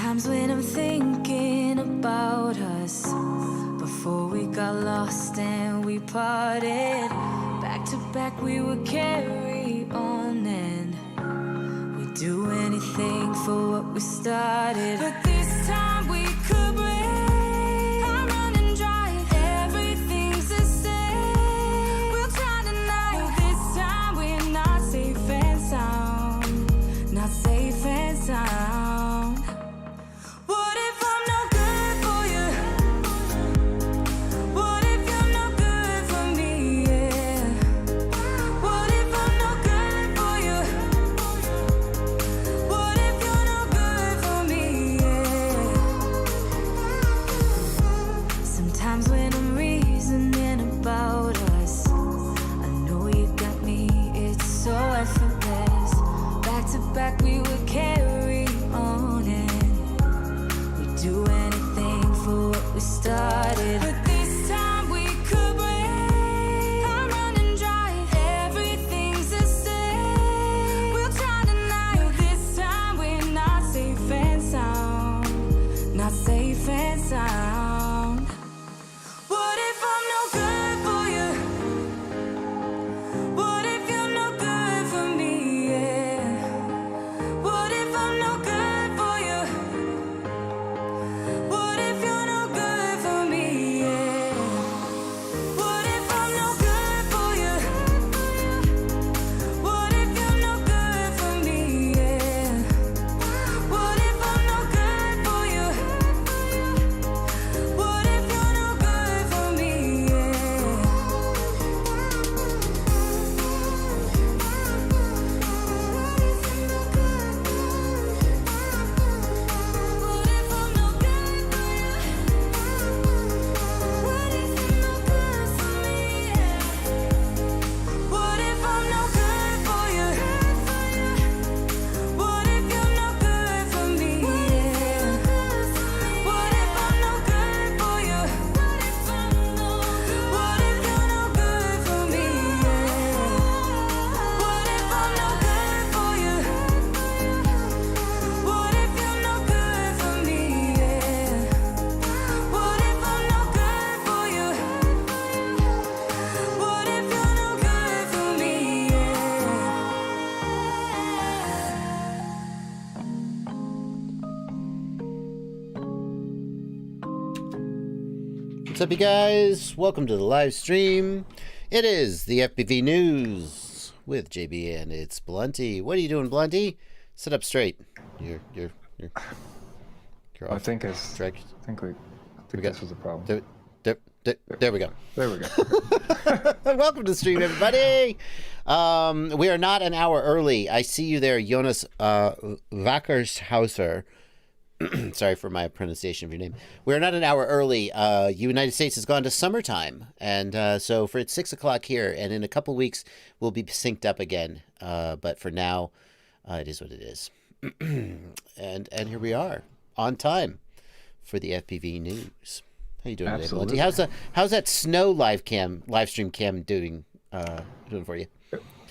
Sometimes when I'm thinking about us, before we got lost and we parted, back to back we would carry on and we'd do anything for what we started. But this time we could break, I'm running dry, everything's the same. We'll try tonight, this time we're not safe and sound, not safe and sound. Back we would carry on and we'd do anything for what we started. But this time we could break, I'm running dry, everything's the same. We'll try tonight, this time we're not safe and sound, not safe and sound. What if I'm no good for you? What if you're no good for me? Yeah. What's up, you guys? Welcome to the live stream. It is the FPV News with JB and ItsBlunty. What are you doing, Blunty? Sit up straight. You're I think this was a problem. There we go. There we go. Welcome to the stream, everybody. We are not an hour early. I see you there, Jonas Wackershauser. Sorry for my pronunciation of your name. We're not an hour early. United States has gone to summertime, and so it's 6 o'clock here, and in a couple weeks we'll be synced up again. But for now, it is what it is. and here we are on time for the FPV News. How you doing today, Blunty? How's that snow live stream cam doing for you?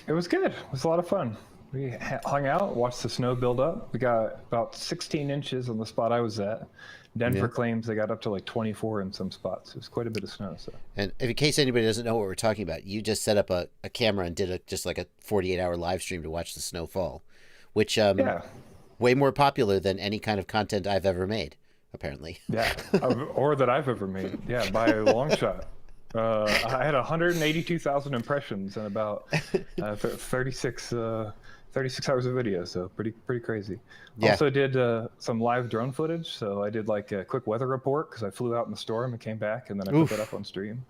It was good. It was a lot of fun. We hung out, watched the snow build up. We got about 16 inches on the spot I was at. Denver claims they got up to like 24 in some spots. It was quite a bit of snow. So. And in case anybody doesn't know what we're talking about, you just set up a camera and did just like a 48-hour live stream to watch the snow fall, which way more popular than any kind of content I've ever made, apparently. Yeah, or that I've ever made. Yeah, by a long shot. I had 182,000 impressions and about 36 hours of video, so pretty crazy. Yeah. Also did some live drone footage, so I did like a quick weather report because I flew out in the storm and came back, and then I put that up on stream.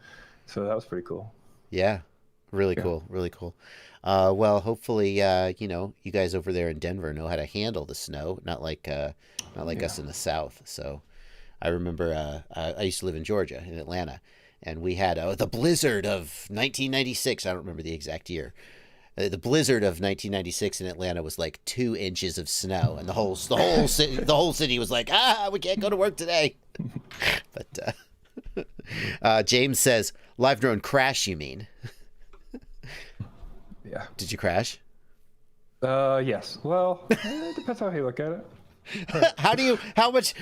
So that was pretty cool. Yeah, really cool. Well, hopefully, you guys over there in Denver know how to handle the snow, not like us in the South. So I remember I used to live in Georgia, in Atlanta, and we had the blizzard of 1996. I don't remember the exact year. The blizzard of 1996 in Atlanta was like 2 inches of snow, and the whole city was like, we can't go to work today. But James says, live drone crash, you mean? Yeah. Did you crash? Yes. Well, it depends how you look at it.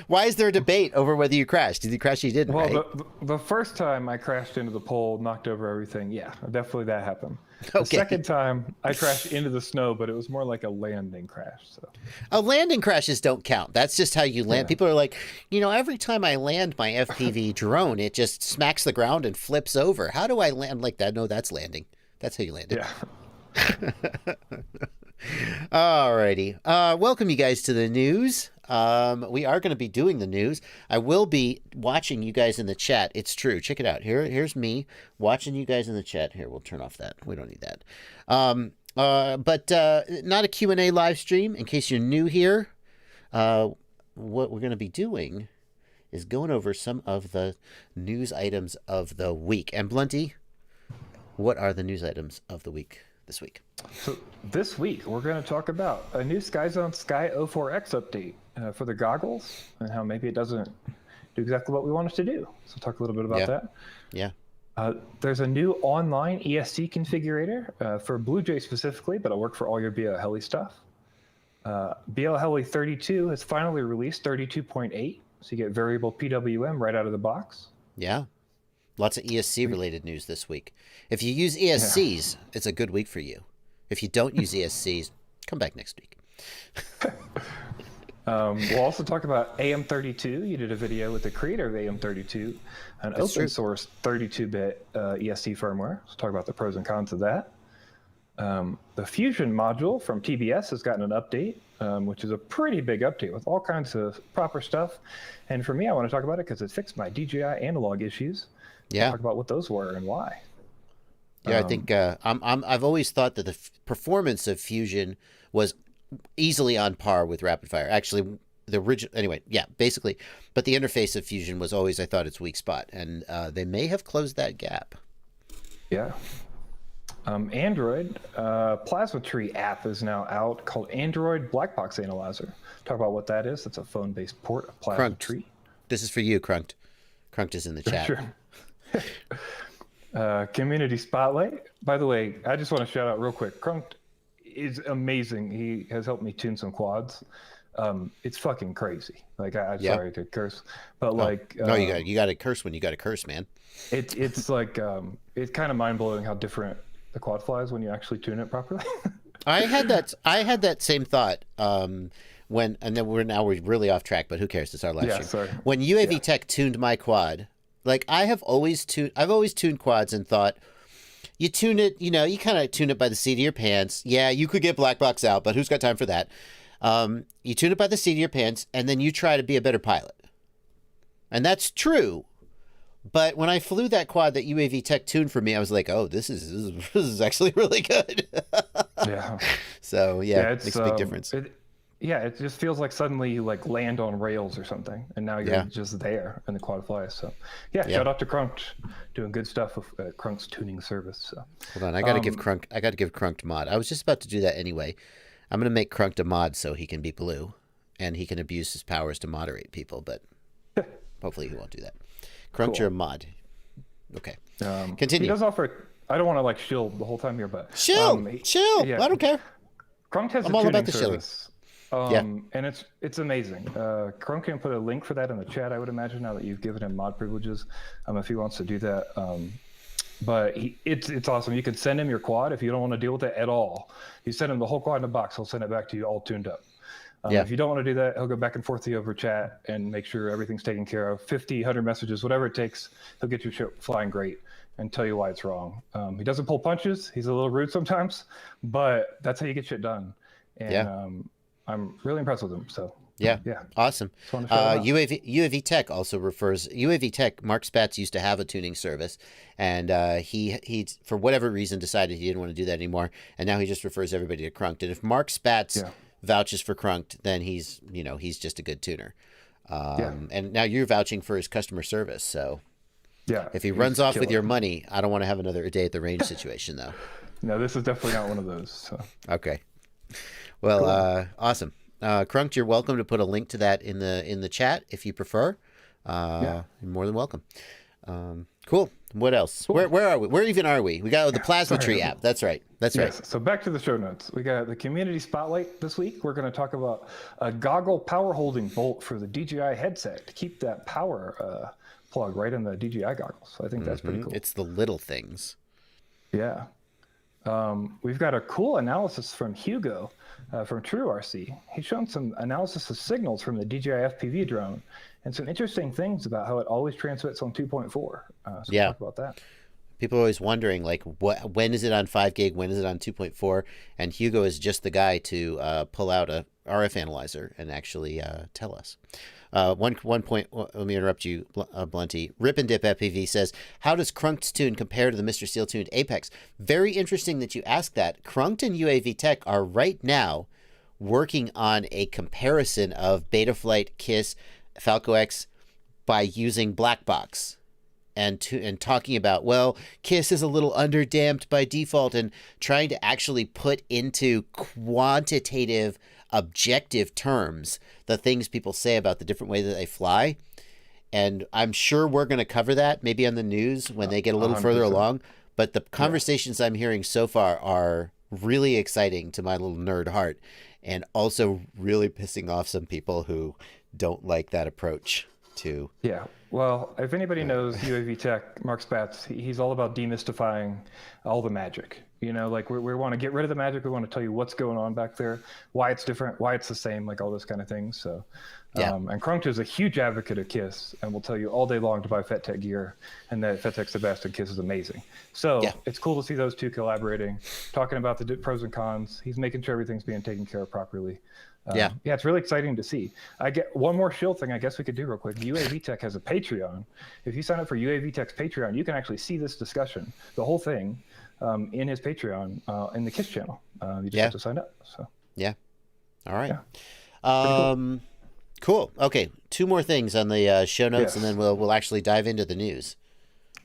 Why is there a debate over whether you crashed? Did you crash or you didn't, Well, right? the first time I crashed into the pole, knocked over everything, yeah, definitely that happened. Okay. The second time, I crashed into the snow, but it was more like a landing crash. So. Landing crashes don't count. That's just how you land. Yeah. People are like, every time I land my FPV drone, it just smacks the ground and flips over. How do I land like that? No, that's landing. That's how you land it. Yeah. Alrighty. Welcome you guys to the news. We are going to be doing the news. I will be watching you guys in the chat. It's true. Check it out. Here's me watching you guys in the chat. Here, we'll turn off that. We don't need that. But not a Q&A live stream. In case you're new here, what we're going to be doing is going over some of the news items of the week. And Blunty, what are the news items of the week this week? So this week, we're going to talk about a new SkyZone Sky 04X update for the goggles and how maybe it doesn't do exactly what we want it to do. So talk a little bit about that. Yeah. There's a new online ESC configurator for BlueJay specifically, but it'll work for all your BLHeli stuff. BLHeli 32 has finally released 32.8, so you get variable PWM right out of the box. Yeah. Lots of ESC related news this week. If you use ESCs, it's a good week for you. If you don't use ESCs, come back next week. We'll also talk about AM32. You did a video with the creator of AM32, an open source 32-bit ESC firmware. So talk about the pros and cons of that. The Fusion module from TBS has gotten an update, which is a pretty big update with all kinds of proper stuff. And for me, I want to talk about it because it fixed my DJI analog issues. Yeah. Talk about what those were and why. Yeah, I think I've always thought that the performance of Fusion was easily on par with Rapid Fire. Actually, the original, anyway, yeah, basically. But the interface of Fusion was always, I thought, its weak spot, and they may have closed that gap. Yeah. Android Plasmatree app is now out called Android Black Box Analyzer. Talk about what that is. That's a phone-based port of Plasmatree. This is for you, Crunked. Crunked is in the chat. Sure. Community Spotlight. By the way, I just want to shout out real quick. Crunked is amazing. He has helped me tune some quads. It's fucking crazy. Like, I'm sorry to curse, but like, no, you got to curse when you got to curse, man. It's like it's kind of mind blowing how different the quad flies when you actually tune it properly. I had that same thought. We're really off track, but who cares? It's our live stream. Sorry. When UAV Tech tuned my quad, like I've always tuned quads and thought, you tune it, you kind of tune it by the seat of your pants. Yeah, you could get black box out, but who's got time for that? You tune it by the seat of your pants, and then you try to be a better pilot. And that's true. But when I flew that quad that UAV Tech tuned for me, I was like, oh, this is actually really good. Yeah. So, yeah, it makes a big difference. It just feels like suddenly you like land on rails or something, and now you're just there in the quad flies. So, shout out to Crunked, doing good stuff with Crunk's tuning service. So. Hold on, I got to give Crunked mod. I was just about to do that anyway. I'm going to make Crunked a mod so he can be blue, and he can abuse his powers to moderate people, but hopefully he won't do that. Crunked, you're a mod. Okay. Continue. He does offer. I don't want to like shill the whole time here, but chill. Yeah. I don't care. Crunked has I'm a all tuning about the service. And it's amazing. Crunk can put a link for that in the chat, I would imagine, now that you've given him mod privileges, if he wants to do that. But it's awesome. You can send him your quad if you don't want to deal with it at all. You send him the whole quad in a box, he'll send it back to you all tuned up. If you don't want to do that, he'll go back and forth to you over chat and make sure everything's taken care of. 50, 100 messages, whatever it takes, he'll get your ship flying great and tell you why it's wrong. He doesn't pull punches. He's a little rude sometimes, but that's how you get shit done. And I'm really impressed with him. So yeah, awesome. UAV Tech also refers. UAV Tech, Mark Spatz used to have a tuning service, and he for whatever reason decided he didn't want to do that anymore, and now he just refers everybody to Crunked. And if Mark Spatz vouches for Crunked, then he's just a good tuner. And now you're vouching for his customer service, so if he runs off with your money, I don't want to have another day at the range situation though. No, this is definitely not one of those. So. Okay. Well, cool. Awesome. Crunked, you're welcome to put a link to that in the chat if you prefer. You're more than welcome. Cool. What else? Cool. Where are we? Where even are we? We got the Plasmatree app. That's right. That's right. So back to the show notes. We got the community spotlight this week. We're going to talk about a goggle power holding bolt for the DJI headset to keep that power plug right in the DJI goggles. So I think that's pretty cool. It's the little things. Yeah. We've got a cool analysis from Hugo from TrueRC. He's shown some analysis of signals from the DJI FPV drone and some interesting things about how it always transmits on 2.4. So we'll talk about that. People are always wondering, like, when is it on 5 gig? When is it on 2.4? And Hugo is just the guy to pull out a RF analyzer and actually tell us. One point, let me interrupt you, Blunty. Rip and Dip FPV says, how does Crunk's tune compare to the Mr. Steel tuned Apex? Very interesting that you ask that. Crunked and UAV Tech are right now working on a comparison of Betaflight, KISS, Falco X by using black box and talking about, well, KISS is a little underdamped by default, and trying to actually put into quantitative objective terms the things people say about the different way that they fly. And I'm sure we're going to cover that maybe on the news when they get a little 100%. Further along. But the conversations I'm hearing so far are really exciting to my little nerd heart, and also really pissing off some people who don't like that approach to. Yeah. Well, if anybody knows UAV Tech, Mark Spatz, he's all about demystifying all the magic. You know, like we want to get rid of the magic. We want to tell you what's going on back there, why it's different, why it's the same, like all those kind of things. So, and Crunked is a huge advocate of KISS and will tell you all day long to buy FetTech gear and that FetTech's the best and KISS is amazing. So it's cool to see those two collaborating, talking about the pros and cons. He's making sure everything's being taken care of properly. It's really exciting to see. I get one more shield thing I guess we could do real quick. UAV Tech has a Patreon. If you sign up for UAV Tech's Patreon, you can actually see this discussion, the whole thing, in his Patreon, in the KISS channel. You just have to sign up. So all right. Cool. Okay, 2 more things on the show notes, and then we'll actually dive into the news.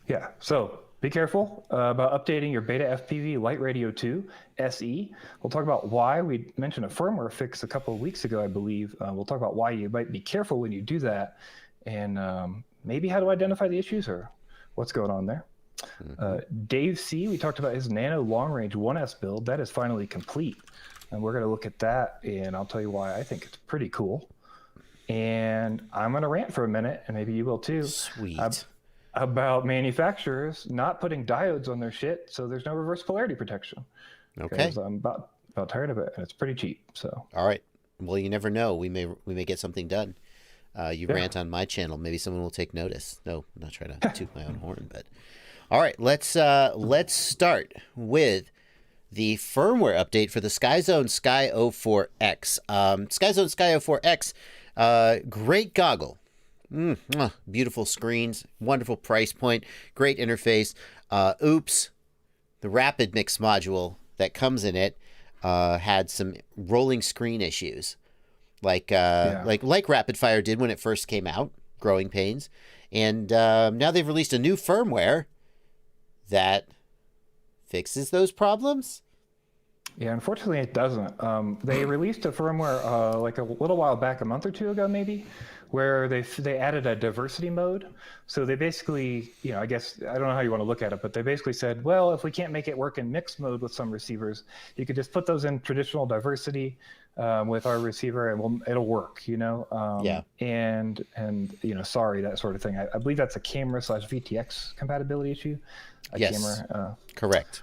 Yeah. So be careful about updating your BetaFPV LiteRadio 2 SE. We'll talk about why. We mentioned a firmware fix a couple of weeks ago, I believe. We'll talk about why you might be careful when you do that, and maybe how to identify the issues or what's going on there. Dave C., we talked about his Nano long-range 1S build. That is finally complete, and we're going to look at that, and I'll tell you why I think it's pretty cool. And I'm going to rant for a minute, and maybe you will too. Sweet. About manufacturers not putting diodes on their shit, so there's no reverse polarity protection. Okay. Because I'm about tired of it, and it's pretty cheap. So. All right. Well, you never know. We may get something done. You rant on my channel. Maybe someone will take notice. No, I'm not trying to toot my own horn, but all right. Let's start with the firmware update for the SkyZone Sky 04X. SkyZone Sky 04X. Great goggle. Beautiful screens, wonderful price point, great interface. Oops, the rapid mix module that comes in it had some rolling screen issues, like Rapid Fire did when it first came out, growing pains, and now they've released a new firmware that fixes those problems. Yeah, unfortunately it doesn't. They released a firmware like a little while back, a month or two ago maybe, where they added a diversity mode. So they basically, I guess, I don't know how you want to look at it, but they basically said, well, if we can't make it work in mixed mode with some receivers, you could just put those in traditional diversity with our receiver and it'll work, and sorry, that sort of thing. I believe that's a camera/VTX compatibility issue. Yes, correct.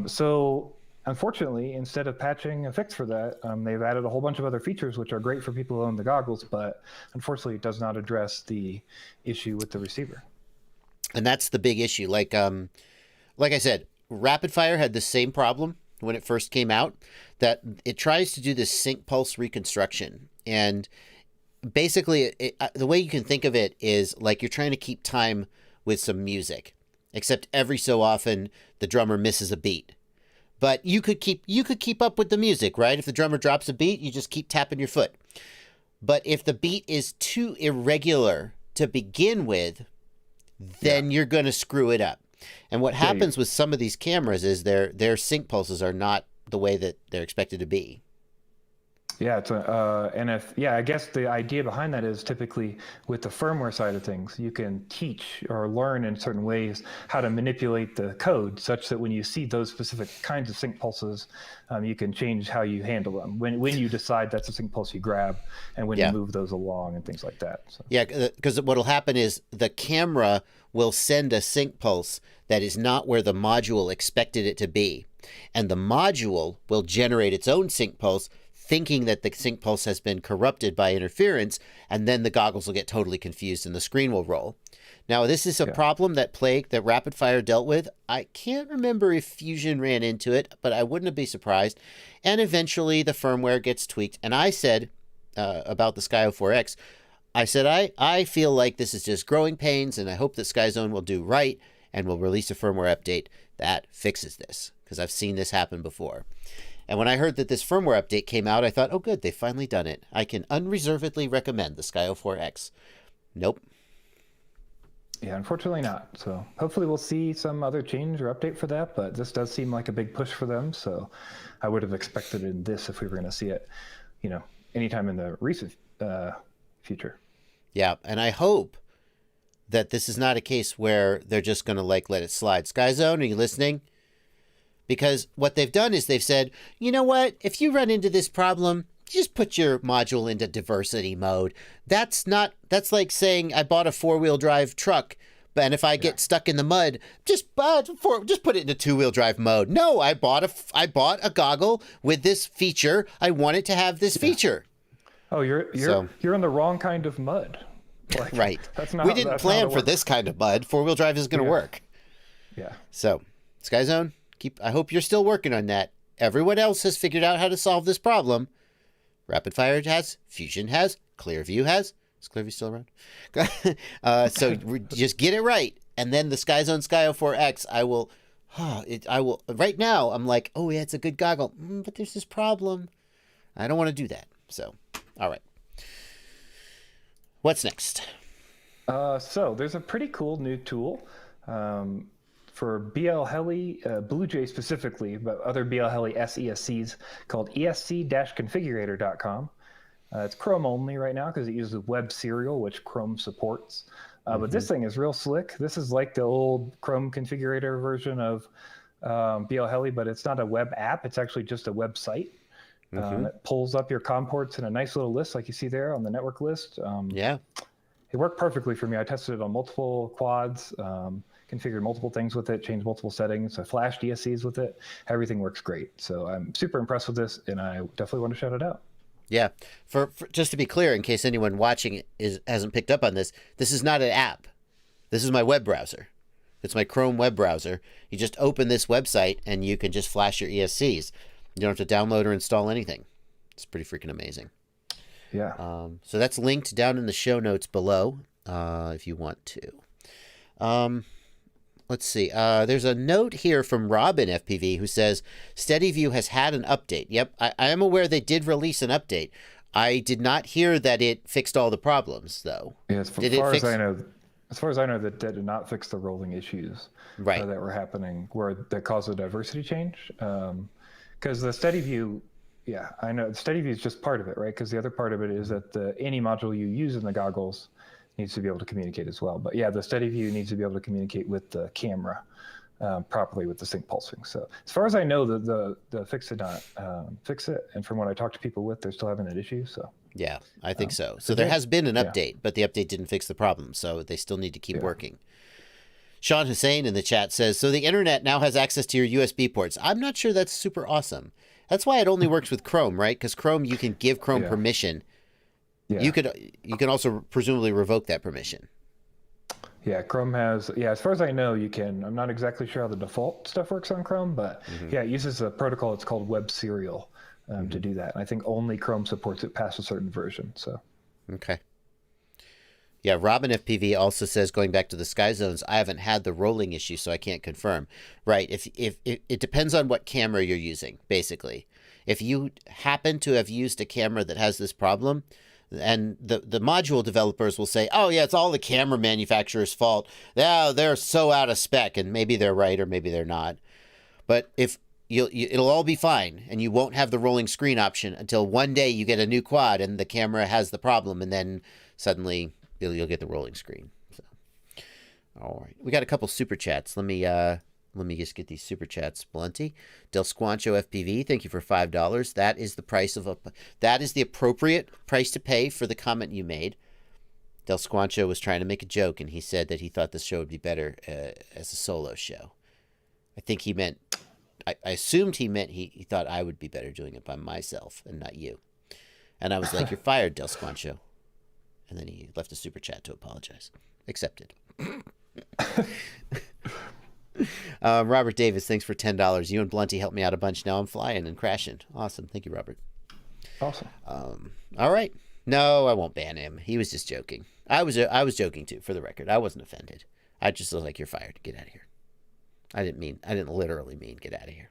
So unfortunately, instead of patching a fix for that, they've added a whole bunch of other features which are great for people who own the goggles, but unfortunately it does not address the issue with the receiver. And that's the big issue. Like I said, Rapid Fire had the same problem when it first came out, that it tries to do this sync pulse reconstruction. And basically, the way you can think of it is like you're trying to keep time with some music, except every so often the drummer misses a beat. But you could keep up with the music, right? If the drummer drops a beat, you just keep tapping your foot. But if the beat is too irregular to begin with, then you're going to screw it up. And what happens with some of these cameras is their sync pulses are not the way that they're expected to be. Yeah, I guess the idea behind that is typically with the firmware side of things, you can teach or learn in certain ways how to manipulate the code such that when you see those specific kinds of sync pulses, you can change how you handle them. When you decide that's a sync pulse you grab, and when you move those along and things like that. So. Yeah, because what will happen is the camera will send a sync pulse that is not where the module expected it to be, and the module will generate its own sync pulse, thinking that the sync pulse has been corrupted by interference, and then the goggles will get totally confused and the screen will roll. Now, this is a problem that Rapid Fire dealt with. I can't remember if Fusion ran into it, but I wouldn't be surprised. And eventually the firmware gets tweaked. And I said about the Sky 04X, I said, I feel like this is just growing pains, and I hope that SkyZone will do right and will release a firmware update that fixes this, because I've seen this happen before. And when I heard that this firmware update came out, I thought, oh, good, they've finally done it. I can unreservedly recommend the Sky 04X. Nope. Yeah, unfortunately not. So hopefully we'll see some other change or update for that, but this does seem like a big push for them. So I would have expected in this if we were going to see it, anytime in the recent future. Yeah, and I hope that this is not a case where they're just going to let it slide. SkyZone, are you listening? Because what they've done is they've said, you know what, if you run into this problem, just put your module into diversity mode. That's like saying I bought a 4-wheel drive truck, and if I get stuck in the mud, just put it into 2-wheel drive mode. No, I bought a goggle with this feature. I want it to have this feature. Oh, you're in the wrong kind of mud. Right. We didn't plan for this kind of mud. 4-wheel drive is going to work. Yeah. So, SkyZone, I hope you're still working on that. Everyone else has figured out how to solve this problem. Rapid Fire has, Fusion has, Clearview has. Is Clearview still around? So just get it right, and then the SkyZone Sky 04X, I will. Right now, I'm like, oh yeah, it's a good goggle, but there's this problem. I don't want to do that. So, all right. What's next? So there's a pretty cool new tool. For BLHeli, BlueJay specifically, but other BLHeli SESCs, called esc-configurator.com. It's Chrome only right now because it uses web serial, which Chrome supports. But this thing is real slick. This is like the old Chrome configurator version of BLHeli, but it's not a web app. It's actually just a website. It pulls up your COM ports in a nice little list like you see there on the network list. It worked perfectly for me. I tested it on multiple quads. Configured multiple things with it, changed multiple settings. I flashed DSCs with it. Everything works great. So I'm super impressed with this, and I definitely want to shout it out. Yeah. For just to be clear, in case anyone watching hasn't picked up on this, this is not an app. This is my web browser. It's my Chrome web browser. You just open this website, and you can just flash your ESCs. You don't have to download or install anything. It's pretty freaking amazing. Yeah. So that's linked down in the show notes below if you want to. Let's see. There's a note here from Robin FPV who says SteadyView has had an update. Yep, I am aware they did release an update. I did not hear that it fixed all the problems, though. Yeah, as far as I know, that did not fix the rolling issues that were happening that caused a diversity change. Because the SteadyView, I know SteadyView is just part of it, right? Because the other part of it is that any module you use in the goggles needs to be able to communicate as well. But yeah, the SteadyView needs to be able to communicate with the camera properly with the sync pulsing. So as far as I know, the fix did not fix it. And from what I talked to people with, they're still having an issue. So yeah, I think so. So there has been an update, but the update didn't fix the problem. So they still need to keep working. Sean Hussein in the chat says, so the internet now has access to your USB ports. I'm not sure that's super awesome. That's why it only works with Chrome, right? Because Chrome, you can give Chrome permission. Yeah. You can also presumably revoke that permission. Yeah, Chrome has, as far as I know, you can. I'm not exactly sure how the default stuff works on Chrome, but it uses a protocol. It's called web serial to do that. And I think only Chrome supports it past a certain version. So. Okay. Yeah, Robin FPV also says, going back to the Sky Zones, I haven't had the rolling issue, so I can't confirm. Right, if it depends on what camera you're using, basically. If you happen to have used a camera that has this problem, and the module developers will say, oh, yeah, it's all the camera manufacturer's fault. Yeah, they're so out of spec, and maybe they're right or maybe they're not. But if it'll all be fine, and you won't have the rolling screen option until one day you get a new quad and the camera has the problem, and then suddenly you'll get the rolling screen. So, all right, we got a couple super chats. Let me just get these super chats. Blunty, Del Squancho FPV, thank you for $5. That is the price of that is the appropriate price to pay for the comment you made. Del Squancho was trying to make a joke, and he said that he thought the show would be better as a solo show. I think he meant, I assumed he meant he thought I would be better doing it by myself and not you. And I was like, you're fired, Del Squancho. And then he left a super chat to apologize. Accepted. Robert Davis, thanks for $10. You and Blunty helped me out a bunch. Now I'm flying and crashing. Awesome. Thank you, Robert. Awesome. All right. No, I won't ban him. He was just joking. I was joking too, for the record. I wasn't offended. I just was like, you're fired. Get out of here. I didn't literally mean get out of here.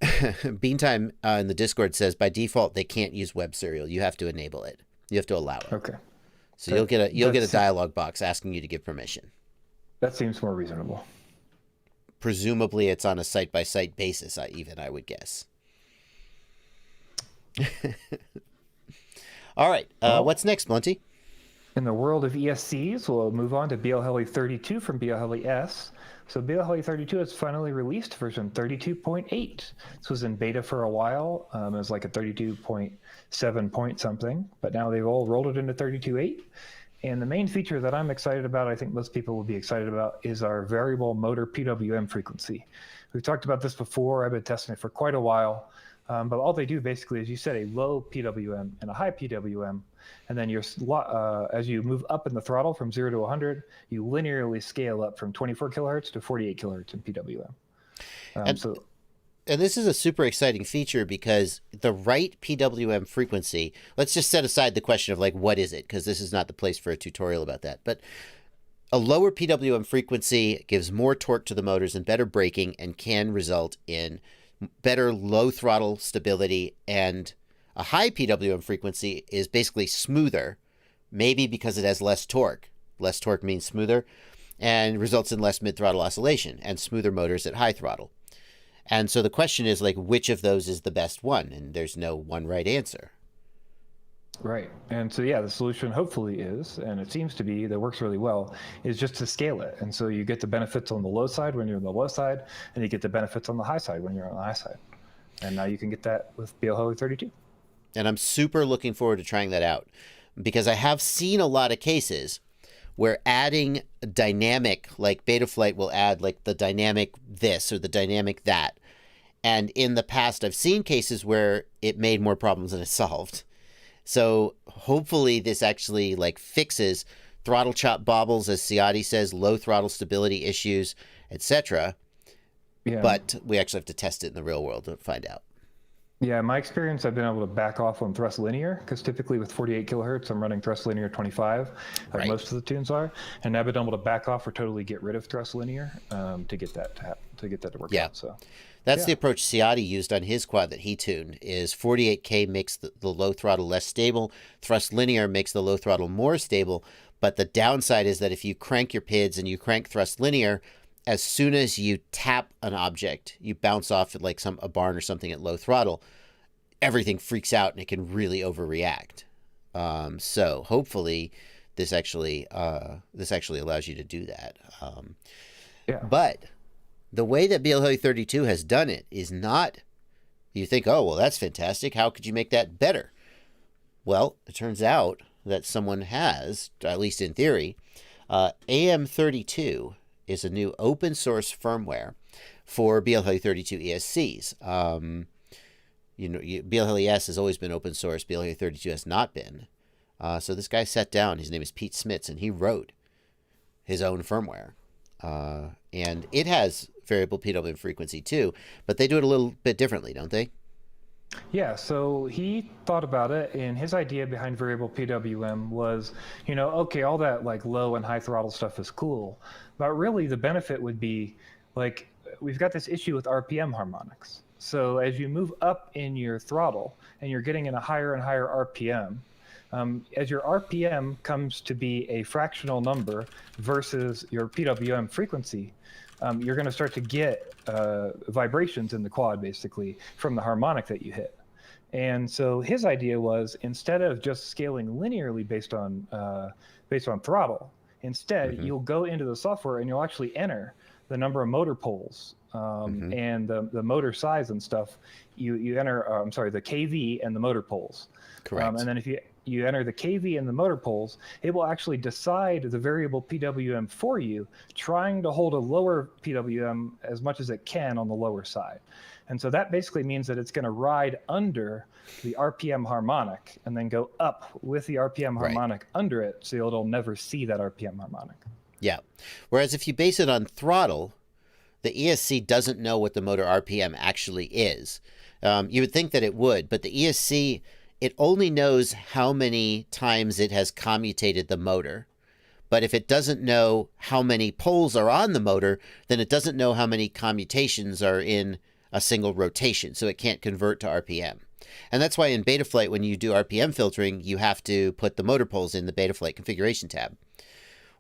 Beantime in the Discord says by default they can't use web serial. You have to enable it. You have to allow it. Okay. So you'll get a dialog box asking you to give permission. That seems more reasonable. Presumably it's on a site-by-site basis, I would guess. All right. What's next, Blunty? In the world of ESCs, we'll move on to BLHeli 32 from BLHeli S. So BLHeli 32 has finally released version 32.8. This was in beta for a while. It was like a 32.7 point something, but now they've all rolled it into 32.8. And the main feature that I'm excited about, I think most people will be excited about, is our variable motor PWM frequency. We've talked about this before. I've been testing it for quite a while. But all they do basically is you set a low PWM and a high PWM, and then as you move up in the throttle from 0 to 100, you linearly scale up from 24 kilohertz to 48 kilohertz in PWM. And this is a super exciting feature because the right PWM frequency, let's just set aside the question of like, what is it? Because this is not the place for a tutorial about that. But a lower PWM frequency gives more torque to the motors and better braking and can result in better low throttle stability, and a high PWM frequency is basically smoother, maybe because it has less torque. Less torque means smoother, and results in less mid-throttle oscillation and smoother motors at high throttle. And so the question is like, which of those is the best one? And there's no one right answer. Right. And so, yeah, the solution hopefully is, and it seems to be, that works really well, is just to scale it. And so you get the benefits on the low side when you're on the low side, and you get the benefits on the high side when you're on the high side. And now you can get that with BLHeli 32. And I'm super looking forward to trying that out, because I have seen a lot of cases where adding dynamic, like Betaflight will add like the dynamic this or the dynamic that. And in the past, I've seen cases where it made more problems than it solved. So hopefully this actually like fixes throttle chop bobbles, as Ciotti says, low throttle stability issues, etc. Yeah. But we actually have to test it in the real world to find out. Yeah, in my experience, I've been able to back off on thrust linear, because typically with 48 kilohertz, I'm running thrust linear 25, like most of the tunes are, and I've been able to back off or totally get rid of thrust linear to get that to work out. So. That's the approach Ciotti used on his quad that he tuned, is 48K makes the low throttle less stable, thrust linear makes the low throttle more stable, but the downside is that if you crank your PIDs and you crank thrust linear, as soon as you tap an object, you bounce off at like a barn or something at low throttle, everything freaks out and it can really overreact. So hopefully this actually allows you to do that. But the way that BLHeli 32 has done it is not, you think, oh, well, that's fantastic. How could you make that better? Well, it turns out that someone has, at least in theory, AM32 is a new open source firmware for BLHeli 32 ESCs. BLHeli S has always been open source. BLHeli 32 has not been. So this guy sat down. His name is Pete Smits, and he wrote his own firmware. And it has variable PWM frequency too, but they do it a little bit differently, don't they? Yeah, so he thought about it, and his idea behind variable PWM was, okay, all that like low and high throttle stuff is cool, but really the benefit would be, like, we've got this issue with RPM harmonics. So as you move up in your throttle and you're getting in a higher and higher RPM, as your RPM comes to be a fractional number versus your PWM frequency, you're going to start to get vibrations in the quad, basically, from the harmonic that you hit. And so his idea was, instead of just scaling linearly based on throttle, instead you'll go into the software and you'll actually enter the number of motor poles and the motor size and stuff. You enter, the kV and the motor poles. Correct. And then if you enter the kV and the motor poles, it will actually decide the variable PWM for you, trying to hold a lower PWM as much as it can on the lower side. And so that basically means that it's going to ride under the RPM harmonic and then go up with the RPM harmonic under it, so it'll never see that RPM harmonic. Yeah. Whereas if you base it on throttle, the ESC doesn't know what the motor RPM actually is. You would think that it would, but the ESC, it only knows how many times it has commutated the motor. But if it doesn't know how many poles are on the motor, then it doesn't know how many commutations are in a single rotation, so it can't convert to RPM. And that's why in Betaflight, when you do RPM filtering, you have to put the motor poles in the Betaflight configuration tab.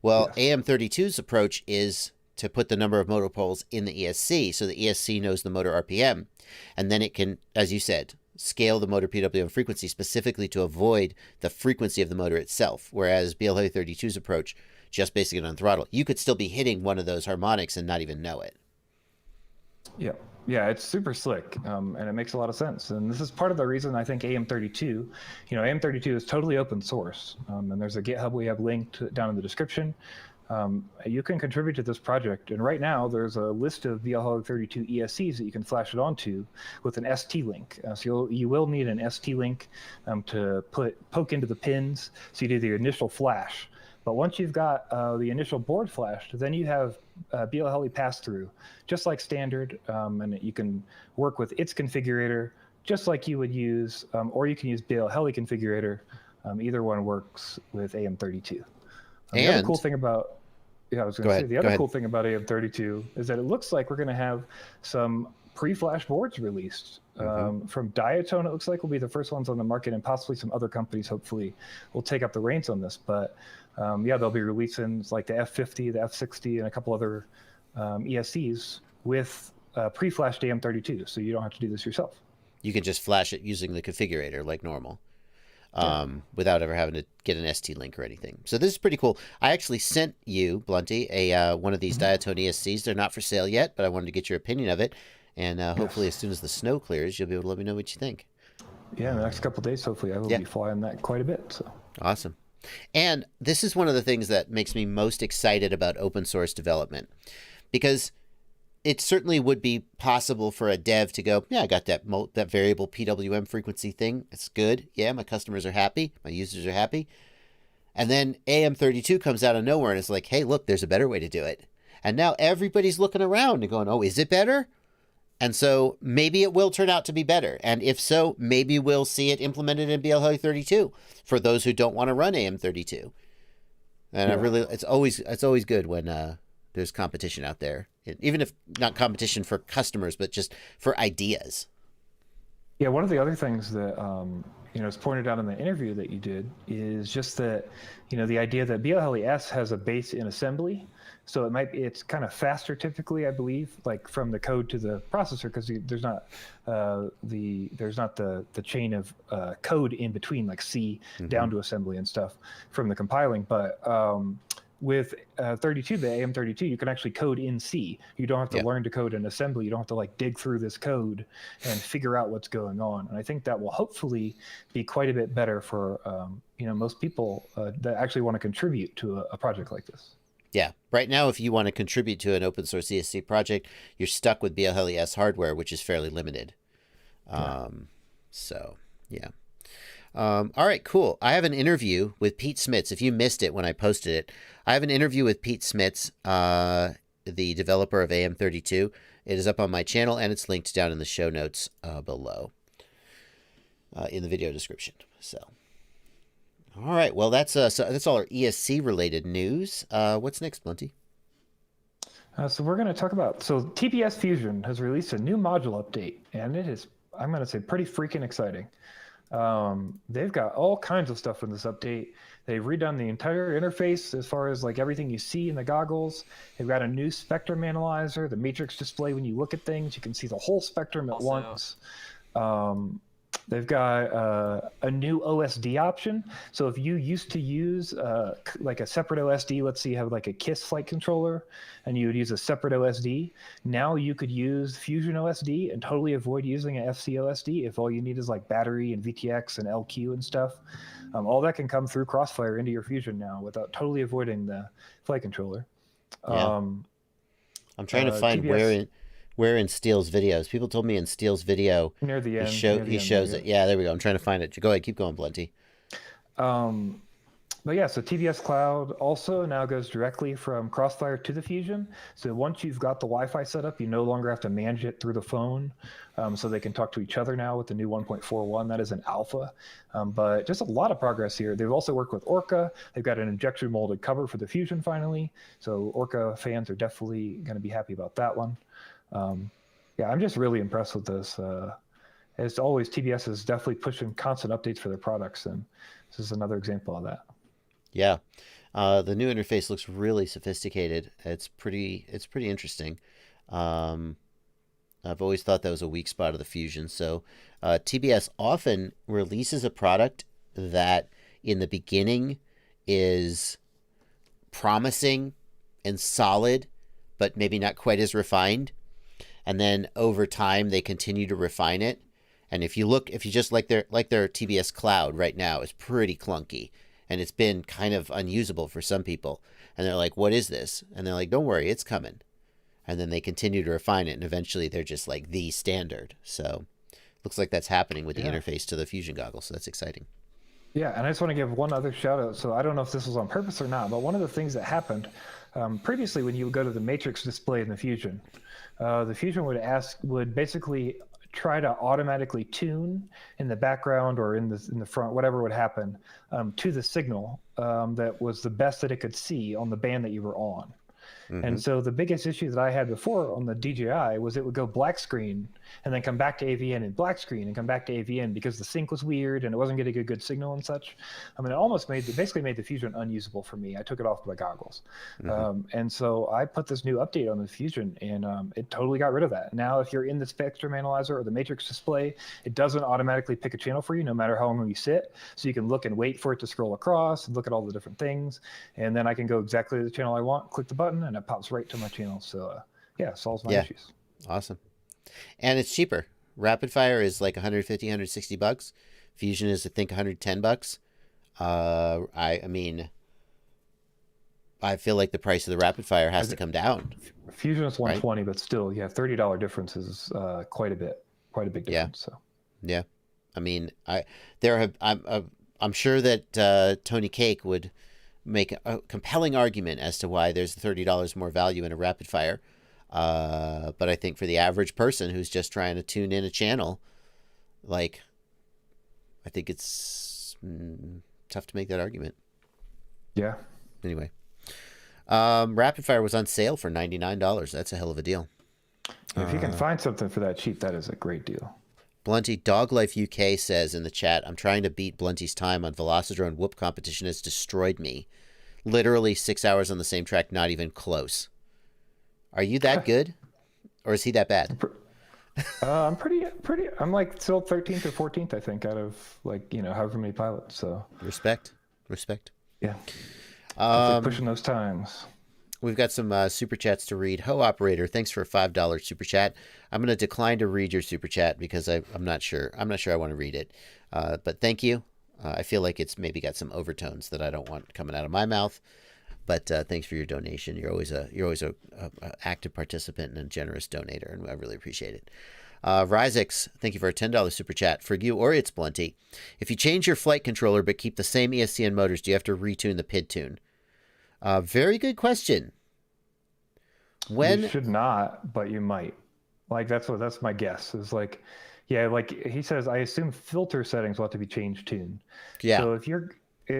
Well, AM32's approach is to put the number of motor poles in the ESC, so the ESC knows the motor RPM, and then it can, as you said, scale the motor PWM frequency specifically to avoid the frequency of the motor itself, whereas BLHeli32's approach, just basing it on throttle, you could still be hitting one of those harmonics and not even know it. Yeah, it's super slick, and it makes a lot of sense. And this is part of the reason I think AM32, AM32 is totally open source, and there's a GitHub we have linked down in the description. You can contribute to this project, and right now there's a list of BLHeli32 ESCs that you can flash it onto with an ST link. So you will need an ST link to poke into the pins, so you do the initial flash. But once you've got the initial board flashed, then you have BLHeli pass-through, just like standard, and you can work with its configurator, just like you would use, or you can use BLHeli configurator. Either one works with AM32. The other cool thing about, cool thing about AM32 is that it looks like we're going to have some pre-flash boards released from Diatone. It looks like will be the first ones on the market, and possibly some other companies hopefully will take up the reins on this. But they'll be releasing like the F50, the F60, and a couple other ESCs with pre-flashed AM32, so you don't have to do this yourself. You can just flash it using the configurator like normal. Without ever having to get an ST link or anything. So this is pretty cool. I actually sent you, Blunty, one of these Diatone ESCs. They're not for sale yet, but I wanted to get your opinion of it. And hopefully as soon as the snow clears, you'll be able to let me know what you think. Yeah, in the next couple of days, hopefully I will be flying that quite a bit. So awesome. And this is one of the things that makes me most excited about open source development, because it certainly would be possible for a dev to go, yeah, I got that variable PWM frequency thing. It's good. Yeah, my customers are happy. My users are happy. And then AM32 comes out of nowhere and it's like, hey, look, there's a better way to do it. And now everybody's looking around and going, oh, is it better? And so maybe it will turn out to be better. And if so, maybe we'll see it implemented in BLHeli32 for those who don't want to run AM32. And it's always good when there's competition out there, even if not competition for customers, but just for ideas. Yeah, one of the other things that is pointed out in the interview that you did is just that the idea that BLHeli S has a base in assembly, so it's kind of faster typically, I believe, like from the code to the processor, because there's not the chain of code in between, like C down to assembly and stuff from the compiling, but with 32-bit AM32, you can actually code in C. You don't have to learn to code in assembly. You don't have to dig through this code and figure out what's going on. And I think that will hopefully be quite a bit better for most people that actually want to contribute to a project like this. Yeah. Right now, if you want to contribute to an open source ESC project, you're stuck with BLHeli S hardware, which is fairly limited. So, yeah. All right, cool. I have an interview with Pete Smits. If you missed it when I posted it, I have an interview with Pete Smits, the developer of AM32. It is up on my channel, and it's linked down in the show notes below in the video description. So, all right. Well, that's all our ESC related news. What's next, Blunty? So we're going to talk about, TBS Fusion has released a new module update, and it is, I'm going to say, pretty freaking exciting. They've got all kinds of stuff in this update. They've redone the entire interface as far as like everything you see in the goggles. They've got a new spectrum analyzer, the matrix display. When you look at things, you can see the whole spectrum at once. They've got a new OSD option. So if you used to use like a separate OSD, let's say you have like a KISS flight controller and you would use a separate OSD, now you could use Fusion OSD and totally avoid using an FC OSD if all you need is like battery and VTX and LQ and stuff. All that can come through Crossfire into your Fusion now without totally avoiding the flight controller. Yeah. I'm trying to find TBS, where in Steele's videos. People told me in Steele's video near the end. he shows it. Yeah, there we go. I'm trying to find it. Go ahead, keep going, Blunty. But yeah, so TBS Cloud also now goes directly from Crossfire to the Fusion. So once you've got the Wi-Fi set up, you no longer have to manage it through the phone. So they can talk to each other now with the new 1.41. That is an alpha. But just a lot of progress here. They've also worked with Orca. They've got an injection molded cover for the Fusion finally. So Orca fans are definitely going to be happy about that one. Yeah, I'm just really impressed with this. As always, TBS is definitely pushing constant updates for their products, and this is another example of that. Yeah, the new interface looks really sophisticated. It's pretty interesting. I've always thought that was a weak spot of the Fusion. So TBS often releases a product that in the beginning is promising and solid, but maybe not quite as refined. And then over time they continue to refine it. And if you just like their TBS Cloud right now is pretty clunky. And it's been kind of unusable for some people. And they're like, what is this? And they're like, don't worry, it's coming. And then they continue to refine it. And eventually they're just like the standard. So looks like that's happening with the interface to the Fusion goggles. So that's exciting. Yeah, and I just want to give one other shout out. So I don't know if this was on purpose or not, but one of the things that happened previously when you would go to the matrix display in the Fusion would basically try to automatically tune in the background or in the front, whatever would happen, to the signal that was the best that it could see on the band that you were on. Mm-hmm. And so the biggest issue that I had before on the DJI was it would go black screen and then come back to AVN and black screen and come back to AVN because the sync was weird and it wasn't getting a good signal and such. I mean, it basically made the Fusion unusable for me. I took it off my goggles. Mm-hmm. And so I put this new update on the Fusion and it totally got rid of that. Now, if you're in the spectrum analyzer or the matrix display, it doesn't automatically pick a channel for you no matter how long you sit. So you can look and wait for it to scroll across and look at all the different things. And then I can go exactly to the channel I want, click the button, and it pops right to my channel. So yeah, solves my issues. Awesome. And it's cheaper. Rapid Fire is like 150, 160 bucks. Fusion is, I think, 110 bucks. I mean, I feel like the price of the Rapid Fire has to come down. Fusion is 120, right? But still, yeah, $30 difference is quite a big difference. Yeah. So yeah, I mean, I'm sure that Tony Cake would make a compelling argument as to why there's $30 more value in a Rapid Fire. But I think for the average person who's just trying to tune in a channel, like, I think it's tough to make that argument. Yeah. Anyway, Rapid Fire was on sale for $99. That's a hell of a deal. If you can find something for that cheap, that is a great deal. Blunty Dog Life UK says in the chat, I'm trying to beat Blunty's time on Velocidrone Whoop competition has destroyed me. Literally 6 hours on the same track, not even close. Are you that good? Or is he that bad? I'm pretty, I'm like still 13th or 14th, I think, out of like, however many pilots. So Respect. Yeah. Pushing those times. We've got some super chats to read. Ho Operator, thanks for a $5 super chat. I'm going to decline to read your super chat because I'm not sure. I'm not sure I want to read it. But thank you. I feel like it's maybe got some overtones that I don't want coming out of my mouth. But thanks for your donation. You're always a active participant and a generous donator, and I really appreciate it. Ryzex, thank you for a $10 super chat. For you or ItsBlunty, if you change your flight controller but keep the same ESCN motors, do you have to retune the PID tune? Very good question. You should not, but you might. Like that's my guess. Is like, yeah, like he says, I assume filter settings will have to be changed tune. Yeah. So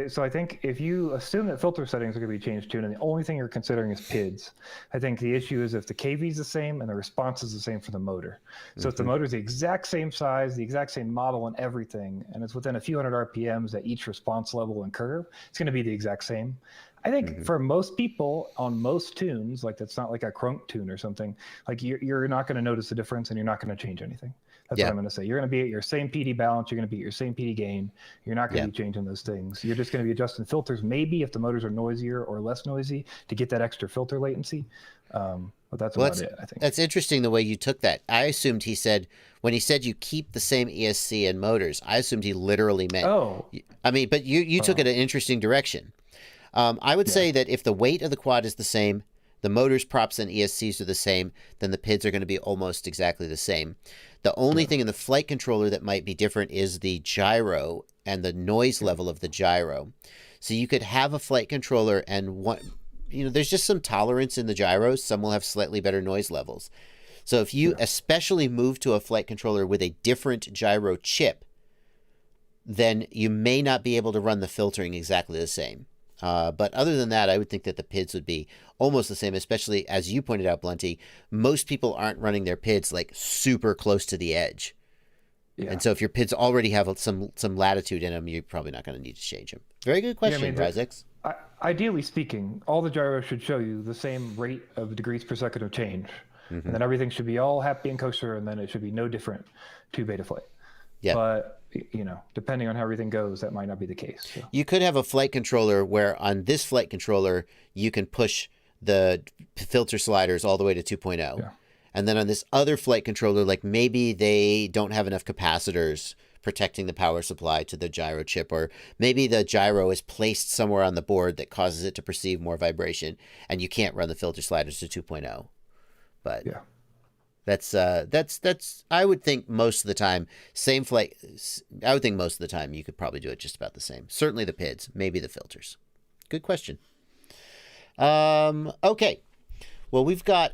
So I think if you assume that filter settings are going to be changed too, and the only thing you're considering is PIDs, I think the issue is if the KV is the same and the response is the same for the motor. So if the motor is the exact same size, the exact same model and everything, and it's within a few hundred RPMs at each response level and curve, it's going to be the exact same. I think for most people on most tunes, like that's not like a crunk tune or something, like you're not going to notice the difference and you're not going to change anything. That's what I'm going to say. You're going to be at your same PD balance. You're going to be at your same PD gain. You're not going to be changing those things. You're just going to be adjusting filters, maybe if the motors are noisier or less noisy to get that extra filter latency. But that's about it, I think. That's interesting the way you took that. I assumed when he said you keep the same ESC and motors, I assumed he literally meant. Oh. I mean, but you took it an interesting direction. I would say that if the weight of the quad is the same, the motors, props, and ESCs are the same, then the PIDs are going to be almost exactly the same. The only thing in the flight controller that might be different is the gyro and the noise level of the gyro. So you could have a flight controller and there's just some tolerance in the gyros. Some will have slightly better noise levels. So if you especially move to a flight controller with a different gyro chip, then you may not be able to run the filtering exactly the same. But other than that, I would think that the PIDs would be almost the same, especially as you pointed out, Blunty, most people aren't running their PIDs like super close to the edge. Yeah. And so if your PIDs already have some latitude in them, you're probably not going to need to change them. Very good question, Razix. Ideally speaking, all the gyros should show you the same rate of degrees per second of change. And then everything should be all happy and kosher, and then it should be no different to Betaflight. Yeah. But depending on how everything goes, that might not be the case. So. You could have a flight controller where on this flight controller, you can push the filter sliders all the way to 2.0. Yeah. And then on this other flight controller, like maybe they don't have enough capacitors protecting the power supply to the gyro chip, or maybe the gyro is placed somewhere on the board that causes it to perceive more vibration, and you can't run the filter sliders to 2.0. But yeah. That's I would think most of the time, same flight. I would think most of the time you could probably do it just about the same. Certainly the PIDs, maybe the filters. Good question. Okay. Well, we've got,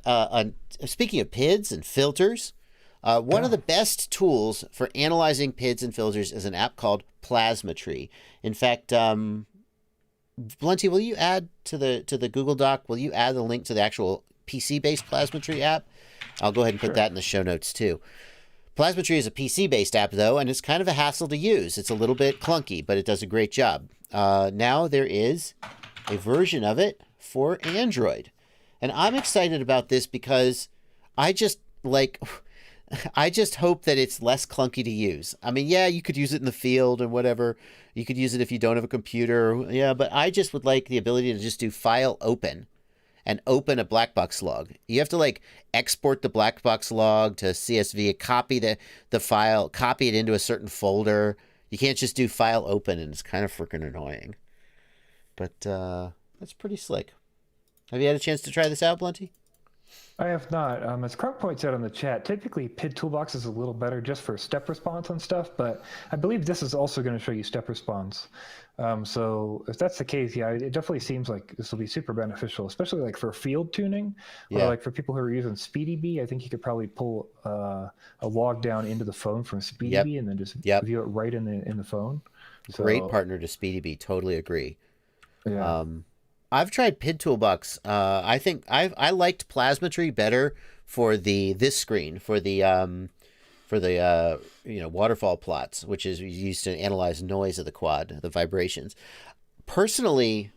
speaking of PIDs and filters, one of the best tools for analyzing PIDs and filters is an app called Plasmatree. In fact, Blunty, will you add to the Google Doc, will you add the link to the actual PC-based Plasmatree app? I'll go ahead and put that in the show notes too. Plasmatree is a PC-based app, though, and it's kind of a hassle to use. It's a little bit clunky, but it does a great job. Now there is a version of it for Android. And I'm excited about this because I just hope that it's less clunky to use. I mean, yeah, you could use it in the field and whatever. You could use it if you don't have a computer. Yeah, but I just would like the ability to just do file open and open a black box log. You have to export the black box log to CSV, copy the file, copy it into a certain folder. You can't just do file open, and it's kind of freaking annoying. But that's pretty slick. Have you had a chance to try this out, Blunty? I have not. As Krunk points out in the chat, typically PID Toolbox is a little better just for step response and stuff, but I believe this is also going to show you step response. So if that's the case, yeah, it definitely seems like this will be super beneficial, especially for field tuning, or for people who are using SpeedyBee. I think you could probably pull a log down into the phone from SpeedyBee and then just view it right in the phone. Great partner to SpeedyBee. Totally agree. Yeah. I've tried PID Toolbox. I think I liked Plasmatree better for this screen, for the waterfall plots, which is used to analyze noise of the quad, the vibrations. Personally,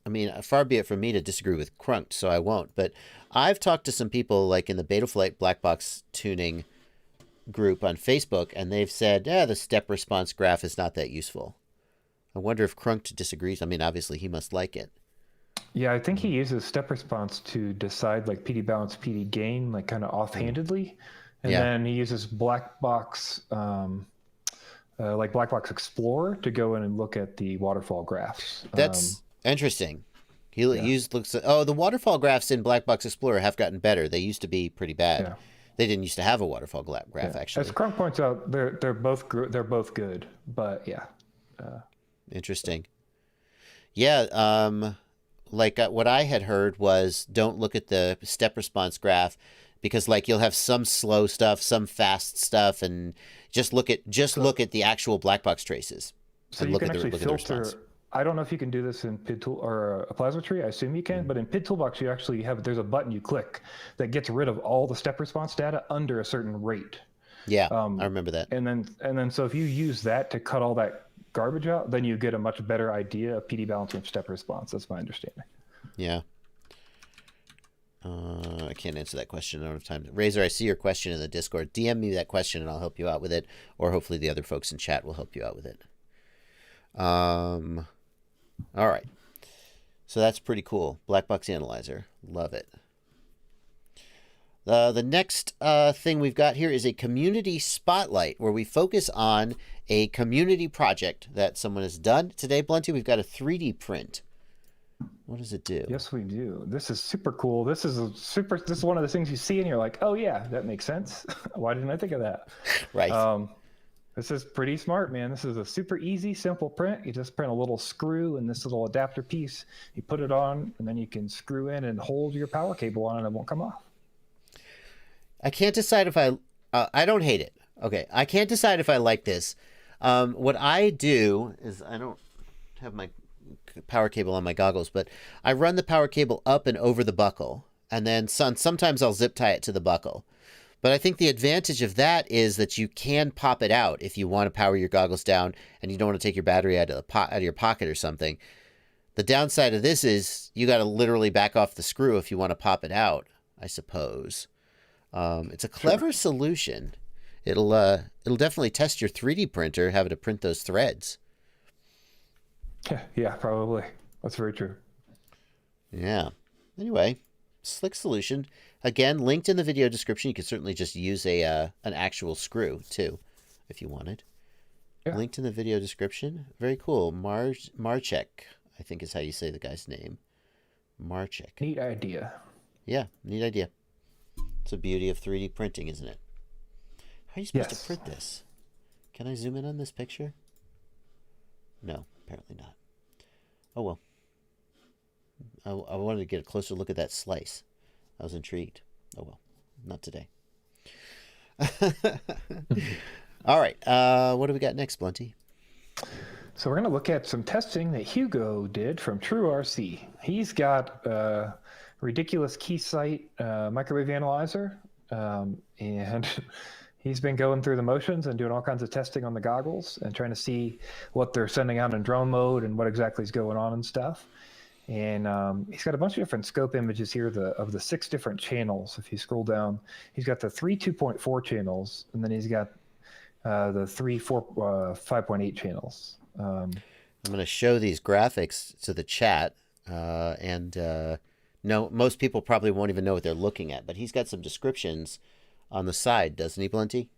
I mean, far be it from me to disagree with Krunk, so I won't. But I've talked to some people in the Betaflight black box tuning group on Facebook, and they've said, the step response graph is not that useful. I wonder if Krunk disagrees. I mean, obviously he must like it. Yeah, I think he uses step response to decide PD balance, PD gain, kind of offhandedly. And then he uses black box, Black Box Explorer to go in and look at the waterfall graphs. That's interesting. He looks at, the waterfall graphs in Black Box Explorer have gotten better. They used to be pretty bad. Yeah. They didn't used to have a waterfall graph, actually. As Krunk points out, they're both good, but yeah. Interesting. Yeah, what I had heard was don't look at the step response graph because you'll have some slow stuff, some fast stuff, and just look at the actual black box traces. So and you look can at actually the filter. response. I don't know if you can do this in PID tool or a Plasmatree. I assume you can, but in PID Toolbox you actually have there's a button you click that gets rid of all the step response data under a certain rate. Yeah, I remember that. And then so if you use that to cut all that garbage out, then you get a much better idea of PD balancing step response. That's my understanding. Yeah. I can't answer that question. I don't have time. Razor, I see your question in the Discord. DM me that question and I'll help you out with it, or hopefully the other folks in chat will help you out with it. All right. So that's pretty cool. Black box analyzer. Love it. The next thing we've got here is a community spotlight where we focus on a community project that someone has done. Today, Blunty, we've got a 3D print. What does it do? Yes, we do. This is super cool. This is one of the things you see and you're like, oh yeah, that makes sense. Why didn't I think of that? Right. This is pretty smart, man. This is a super easy, simple print. You just print a little screw and this little adapter piece. You put it on, and then you can screw in and hold your power cable on, and it won't come off. I can't decide if I don't hate it. Okay, I can't decide if I like this. What I do is I don't have my power cable on my goggles, but I run the power cable up and over the buckle, and then sometimes I'll zip tie it to the buckle. But I think the advantage of that is that you can pop it out if you want to power your goggles down and you don't want to take your battery out of your pocket or something. The downside of this is you got to literally back off the screw if you want to pop it out, I suppose. It's a clever solution. It'll definitely test your 3D printer, have it to print those threads. Yeah, probably. That's very true. Yeah. Anyway, slick solution. Again, linked in the video description. You could certainly just use an actual screw too, if you wanted. Yeah. Linked in the video description. Very cool. Marchek, I think is how you say the guy's name. Marchek. Neat idea. Yeah, neat idea. It's the beauty of 3D printing, isn't it? How are you supposed to print this? Can I zoom in on this picture? No, apparently not. Oh well. I wanted to get a closer look at that slice. I was intrigued. Oh well, not today. All right, what do we got next, Blunty? So we're going to look at some testing that Hugo did from TrueRC. He's got a ridiculous Keysight microwave analyzer, and he's been going through the motions and doing all kinds of testing on the goggles and trying to see what they're sending out in drone mode and what exactly is going on and stuff. And he's got a bunch of different scope images here of the 6 different channels. If you scroll down, he's got the 3 2.4 channels, and then he's got the 3 5.8 channels. I'm going to show these graphics to the chat, no, most people probably won't even know what they're looking at, but he's got some descriptions on the side, doesn't he, Blunty?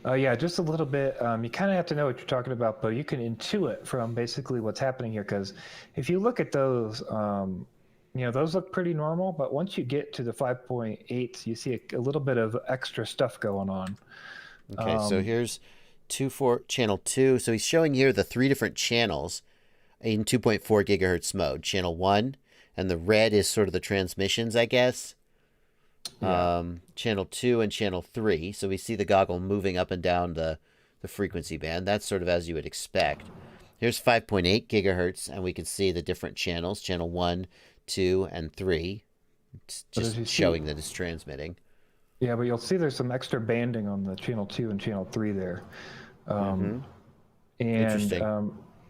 Yeah, just a little bit. You kind of have to know what you're talking about, but you can intuit from basically what's happening here. Because if you look at those, those look pretty normal. But once you get to the 5.8s, you see a little bit of extra stuff going on. Okay, so here's channel 2. So he's showing here the 3 different channels in 2.4 gigahertz mode. Channel 1, and the red is sort of the transmissions, I guess. Yeah. Channel 2 and channel 3. So we see the goggle moving up and down the frequency band. That's sort of as you would expect. Here's 5.8 gigahertz, and we can see the different channels, channel 1, 2, and 3. It's just showing that it's transmitting. Yeah, but you'll see there's some extra banding on the channel 2 and channel 3 there. And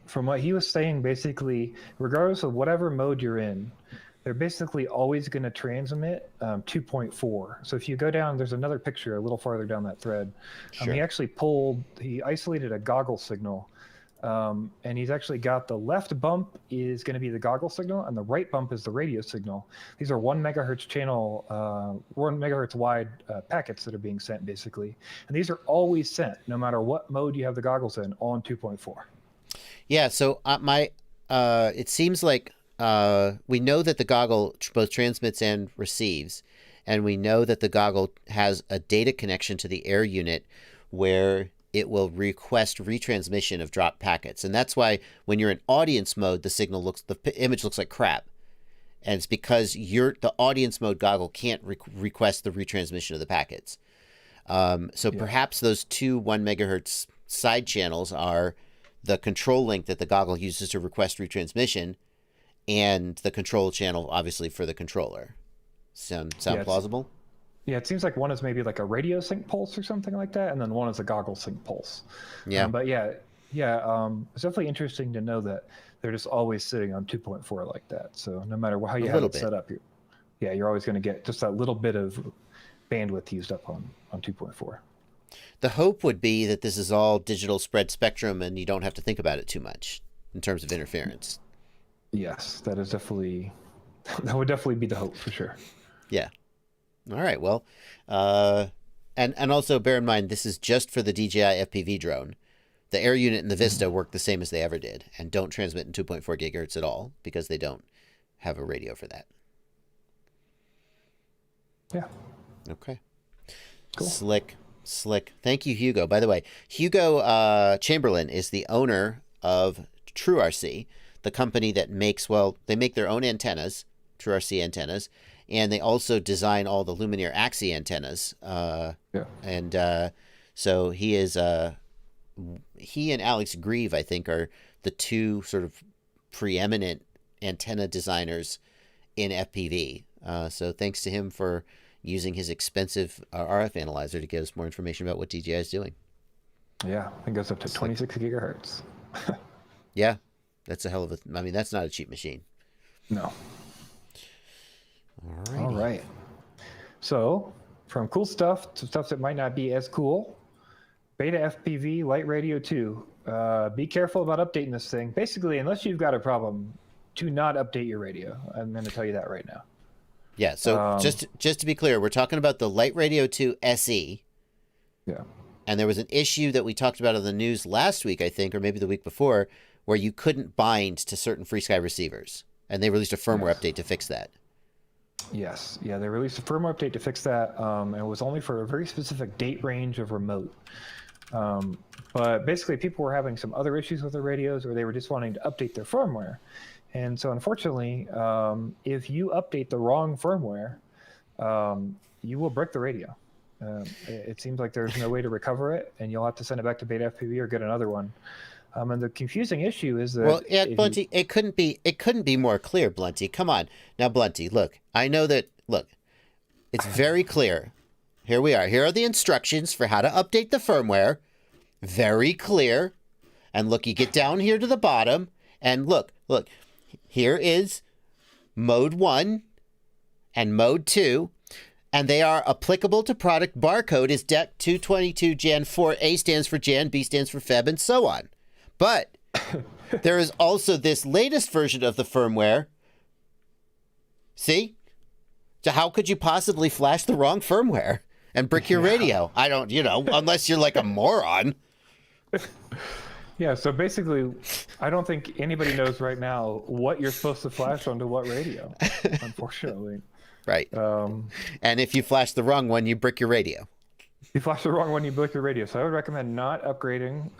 from what he was saying, basically, regardless of whatever mode you're in, they're basically always going to transmit 2.4. So if you go down, there's another picture a little farther down that thread. Sure. He isolated a goggle signal, and he's actually got the left bump is going to be the goggle signal, and the right bump is the radio signal. These are 1 megahertz channel, 1 megahertz wide packets that are being sent, basically. And these are always sent, no matter what mode you have the goggles in, on 2.4. Yeah, so it seems like we know that the goggle both transmits and receives, and we know that the goggle has a data connection to the air unit where it will request retransmission of dropped packets. And that's why when you're in audience mode, the image looks like crap. And it's because the audience mode goggle can't request the retransmission of the packets. Perhaps those 2 1 megahertz side channels are the control link that the goggle uses to request retransmission, and the control channel, obviously, for the controller. Sound plausible? Yeah, it seems like one is maybe like a radio sync pulse or something like that, and then one is a goggle sync pulse. Yeah. But it's definitely interesting to know that they're just always sitting on 2.4 like that. So no matter how you have it set up, you're always going to get just that little bit of bandwidth used up on 2.4. The hope would be that this is all digital spread spectrum and you don't have to think about it too much in terms of interference. Yes, that would definitely be the hope for sure. Yeah. All right. Well, and also bear in mind, this is just for the DJI FPV drone. The Air unit and the Vista work the same as they ever did and don't transmit in 2.4 gigahertz at all because they don't have a radio for that. Yeah. Okay. Cool. Slick. Thank you, Hugo. By the way, Hugo Chamberlain is the owner of TrueRC, the company that makes, they make their own antennas, TrueRC antennas, and they also design all the Luminaire Axie antennas. And so he is, he and Alex Grieve, I think, are the two sort of preeminent antenna designers in FPV. So thanks to him for using his expensive RF analyzer to give us more information about what DJI is doing. Yeah, it goes up to 26 gigahertz. Yeah, that's a hell of that's not a cheap machine. No. All right. So, from cool stuff to stuff that might not be as cool, BetaFPV LiteRadio 2. Be careful about updating this thing. Basically, unless you've got a problem, do not update your radio. I'm going to tell you that right now. Yeah, so just to be clear, we're talking about the LiteRadio 2 SE. Yeah. And there was an issue that we talked about on the news last week, I think, or maybe the week before, where you couldn't bind to certain FreeSky receivers. And they released a firmware update to fix that. Yes. Yeah, they released a firmware update to fix that. And it was only for a very specific date range of remote. But basically, people were having some other issues with their radios, or they were just wanting to update their firmware. And so, unfortunately, if you update the wrong firmware, you will brick the radio. It seems like there's no way to recover it, and you'll have to send it back to BetaFPV or get another one. And the confusing issue is that... Well, yeah, Blunty, it couldn't be more clear, Blunty. Come on. Now, Blunty, look, I know that, it's very clear. Here we are. Here are the instructions for how to update the firmware. Very clear. And look, you get down here to the bottom, and look, here is mode 1 and mode 2, and they are applicable to product barcode is DEC 222 Jan 4. A stands for Jan, B stands for Feb, and so on. But there is also this latest version of the firmware. See? So how could you possibly flash the wrong firmware and brick your radio? I don't, unless you're like a moron. Yeah, so basically, I don't think anybody knows right now what you're supposed to flash onto what radio, unfortunately. Right. And if you flash the wrong one, you brick your radio. You flash the wrong one, you brick your radio. So I would recommend not upgrading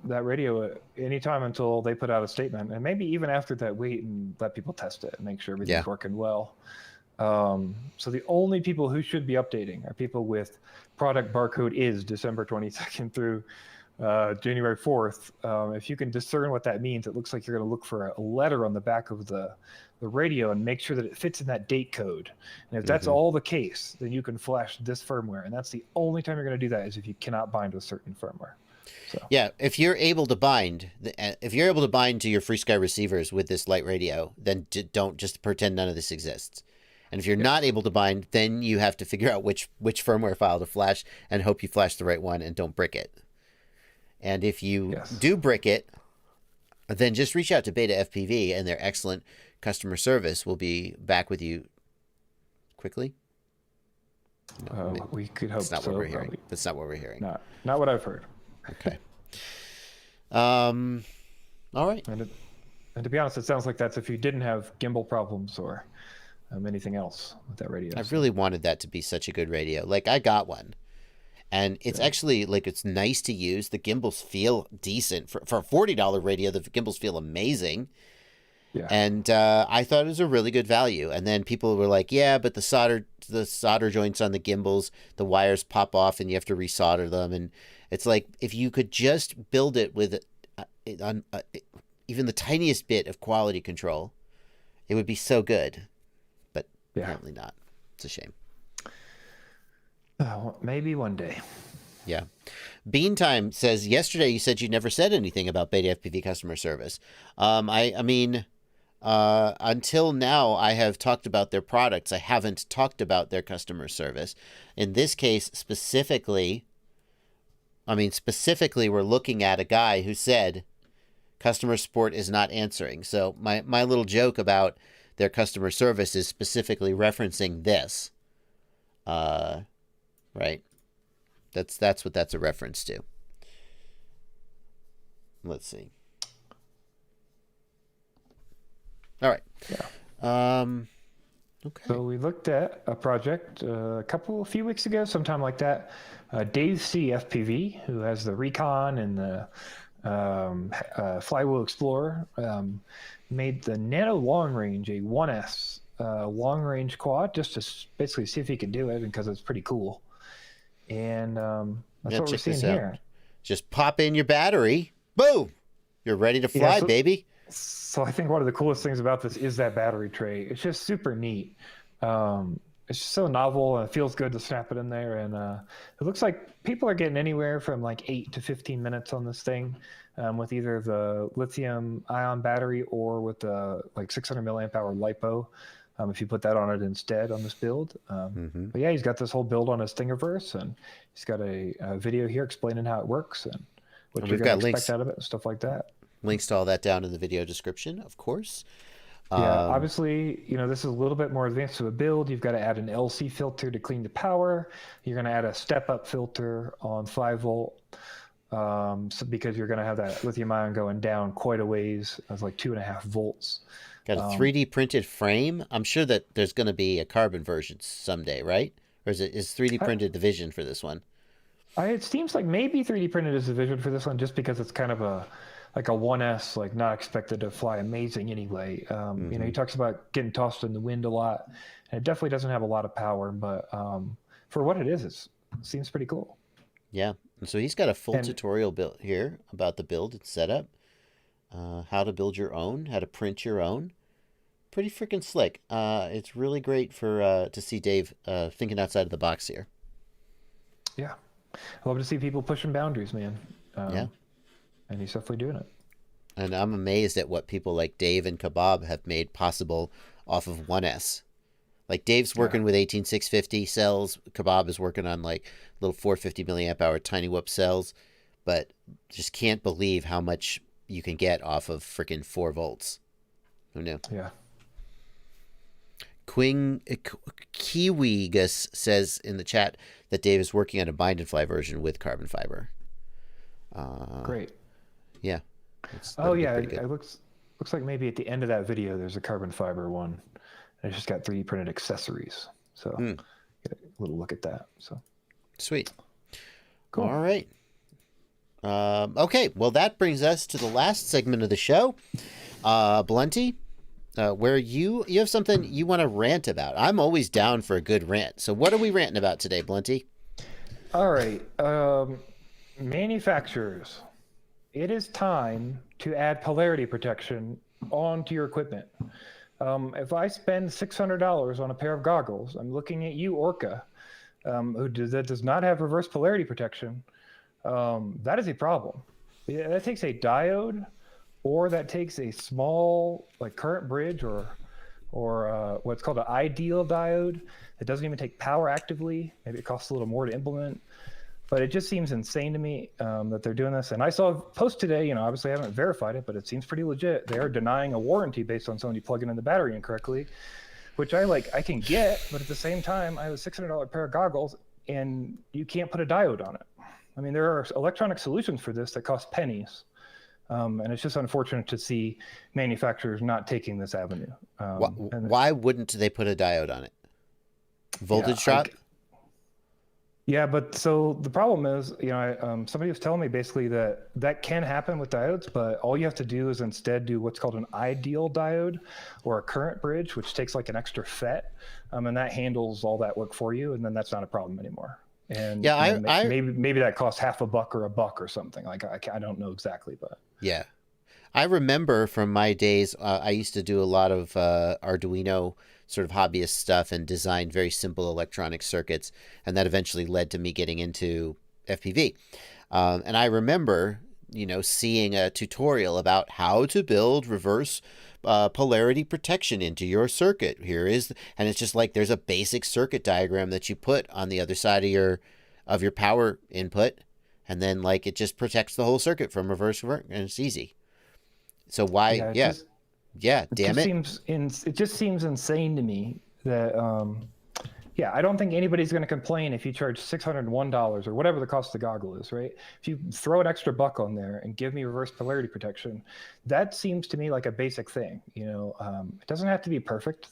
that radio anytime until they put out a statement. And maybe even after that, wait and let people test it and make sure everything's working well. So the only people who should be updating are people with product barcode is December 22nd through January 4th. If you can discern what that means, it looks like you're going to look for a letter on the back of the radio and make sure that it fits in that date code. And if that's all the case, then you can flash this firmware. And that's the only time you're going to do that is if you cannot bind with certain firmware. So. Yeah, if you're able to bind to your FreeSky receivers with this LiteRadio, then don't just pretend none of this exists. And if you're not able to bind, then you have to figure out which firmware file to flash and hope you flash the right one and don't brick it. And if you do brick it, then just reach out to BetaFPV and their excellent customer service will be back with you quickly. No, we could hope that's not what we're hearing. That's not what we're hearing. Not what I've heard. Okay. All right. And to be honest, it sounds like that's if you didn't have gimbal problems or anything else with that radio. I really wanted that to be such a good radio. Like, I got one. And it's actually, it's nice to use. The gimbals feel decent. For a $40 radio, the gimbals feel amazing. Yeah. And I thought it was a really good value. And then people were like, yeah, but the solder joints on the gimbals, the wires pop off and you have to resolder them. And it's like, if you could just build it with even the tiniest bit of quality control, it would be so good. But apparently not. It's a shame. Maybe one day. Yeah. Beantime says, yesterday you said you never said anything about BetaFPV customer service. I mean, until now, I have talked about their products. I haven't talked about their customer service. In this case, specifically, we're looking at a guy who said customer support is not answering. So my little joke about their customer service is specifically referencing this. Right? That's what that's a reference to. Let's see. All right. Yeah. Okay. So we looked at a project a few weeks ago, sometime like that. Dave C. FPV, who has the Recon and the Flywheel Explorer, made the Nano Long Range a 1S long range quad, just to basically see if he could do it, because it's pretty cool. And that's what we're seeing here. Just pop in your battery, boom, you're ready to fly, baby. So I think one of the coolest things about this is that battery tray. It's just super neat. It's just so novel, and it feels good to snap it in there. And it looks like people are getting anywhere from like 8 to 15 minutes on this thing, with either the lithium ion battery or with the like 600 milliamp hour LiPo. If you put that on it instead on this build. But yeah, he's got this whole build on his Thingiverse, and he's got a video here explaining how it works and what you're going to expect out of it and stuff like that. Links to all that down in the video description, of course. Yeah, obviously, this is a little bit more advanced to a build. You've got to add an LC filter to clean the power. You're going to add a step-up filter on 5-volt, because you're going to have that lithium ion going down quite a ways. That's like 2.5 volts. Got a 3D printed frame. I'm sure that there's going to be a carbon version someday, right? Or is 3D printed the vision for this one? It seems like maybe 3D printed is the vision for this one, just because it's kind of a 1S, like not expected to fly amazing anyway. He talks about getting tossed in the wind a lot, and it definitely doesn't have a lot of power, but for what it is, it seems pretty cool. Yeah, and so he's got a full tutorial built here about the build and setup. How to build your own, how to print your own. Pretty freaking slick. It's really great to see Dave thinking outside of the box here. Yeah. I love to see people pushing boundaries, man. Yeah. And he's definitely doing it. And I'm amazed at what people like Dave and Kebab have made possible off of 1S. Like Dave's working with 18650 cells. Kebab is working on like little 450 milliamp hour tiny whoop cells, but just can't believe how much you can get off of freaking 4 volts. Who knew? Yeah. Kiwigus says in the chat that Dave is working on a bind and fly version with carbon fiber. Great. Yeah. It looks like maybe at the end of that video there's a carbon fiber one. And it's just got 3D printed accessories. So get a little look at that. So sweet. Cool. All right. Okay, well, that brings us to the last segment of the show. Blunty, where you have something you want to rant about. I'm always down for a good rant. So what are we ranting about today, Blunty? All right. Manufacturers, it is time to add polarity protection onto your equipment. If I spend $600 on a pair of goggles, I'm looking at you, Orca, that does not have reverse polarity protection. That is a problem. Yeah, that takes a diode, or that takes a small like current bridge, or what's called an ideal diode. It doesn't even take power actively. Maybe it costs a little more to implement, but it just seems insane to me that they're doing this. And I saw a post today. Obviously I haven't verified it, but it seems pretty legit. They are denying a warranty based on somebody plugging in the battery incorrectly, which I can get, but at the same time, I have a $600 pair of goggles, and you can't put a diode on it. I mean, there are electronic solutions for this that cost pennies, and it's just unfortunate to see manufacturers not taking this avenue. Why wouldn't they put a diode on it? Voltage drop? Yeah, but so the problem is, somebody was telling me basically that can happen with diodes, but all you have to do is instead do what's called an ideal diode or a current bridge, which takes like an extra FET, and that handles all that work for you, and then that's not a problem anymore. And yeah, maybe that costs $50 or $1 or something. Like I don't know exactly, but Yeah. I remember from my days, I used to do a lot of Arduino sort of hobbyist stuff and designed very simple electronic circuits. And that eventually led to me getting into FPV. And I remember, seeing a tutorial about how to build reverse polarity protection into your circuit. And it's just like there's a basic circuit diagram that you put on the other side of your power input. And then like it just protects the whole circuit from reverse, and it's easy. So why? Damn it. It just seems insane to me that, I don't think anybody's going to complain if you charge $601 or whatever the cost of the goggle is, right? If you throw an extra buck on there and give me reverse polarity protection, that seems to me like a basic thing. It doesn't have to be perfect.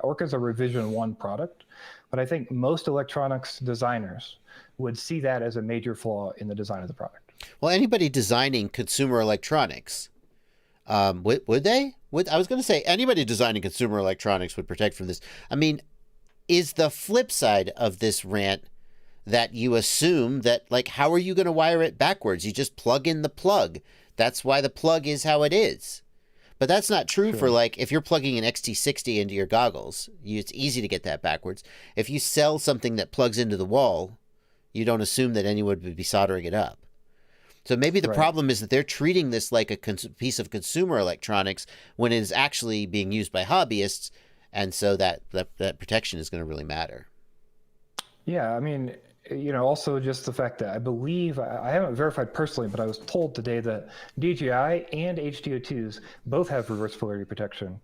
Orca's a revision 1 product, but I think most electronics designers would see that as a major flaw in the design of the product. Well, anybody designing consumer electronics, would they? I was going to say anybody designing consumer electronics would protect from this. I mean, is the flip side of this rant that you assume that, like, how are you going to wire it backwards? You just plug in the plug. That's why the plug is how it is. But that's not true for, like, if you're plugging an XT60 into your goggles, it's easy to get that backwards. If you sell something that plugs into the wall, you don't assume that anyone would be soldering it up. So maybe the problem is that they're treating this like a piece of consumer electronics when it is actually being used by hobbyists, and so that protection is going to really matter. Yeah, I mean, also just the fact that I believe, I haven't verified personally, but I was told today that DJI and HDO2s both have reverse polarity protection.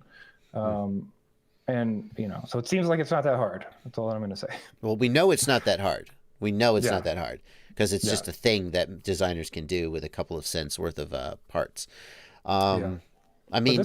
And, so it seems like it's not that hard. That's all I'm going to say. Well, we know it's not that hard. We know it's not that hard because it's just a thing that designers can do with a couple of cents worth of parts. I mean,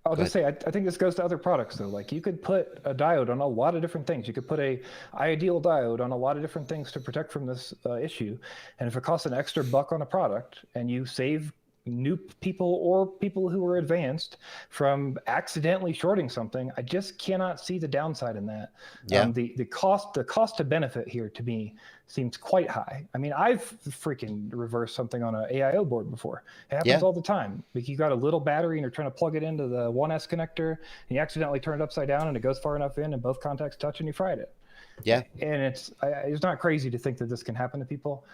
I'll just say, I think this goes to other products though. Like you could put a diode on a lot of different things. You could put a ideal diode on a lot of different things to protect from this issue. And if it costs an extra buck on a product and you save new people or people who are advanced from accidentally shorting something, I just cannot see the downside in that. Yeah. The cost to benefit here to me seems quite high. I mean, I've freaking reversed something on an AIO board before. It happens all the time. Like you got a little battery and you're trying to plug it into the 1S connector and you accidentally turn it upside down and it goes far enough in and both contacts touch and you fried it. Yeah. And it's not crazy to think that this can happen to people.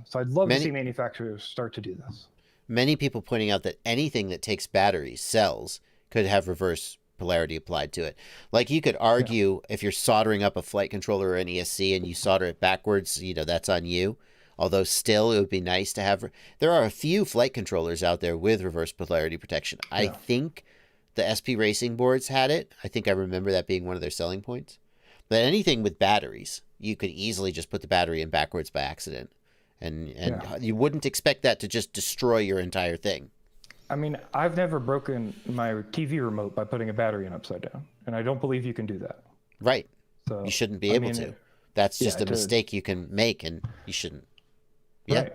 So I'd love to see manufacturers start to do this. Many people pointing out that anything that takes batteries, cells, could have reverse polarity applied to it. Like you could argue if you're soldering up a flight controller or an ESC and you solder it backwards, that's on you. Although still it would be nice to have. There are a few flight controllers out there with reverse polarity protection. Yeah. I think the SP Racing boards had it. I think I remember that being one of their selling points. But anything with batteries, you could easily just put the battery in backwards by accident. And you wouldn't expect that to just destroy your entire thing. I mean, I've never broken my TV remote by putting a battery in upside down, and I don't believe you can do that. Right. So you shouldn't be able to. That's just a mistake you can make, and you shouldn't. Yeah. Right.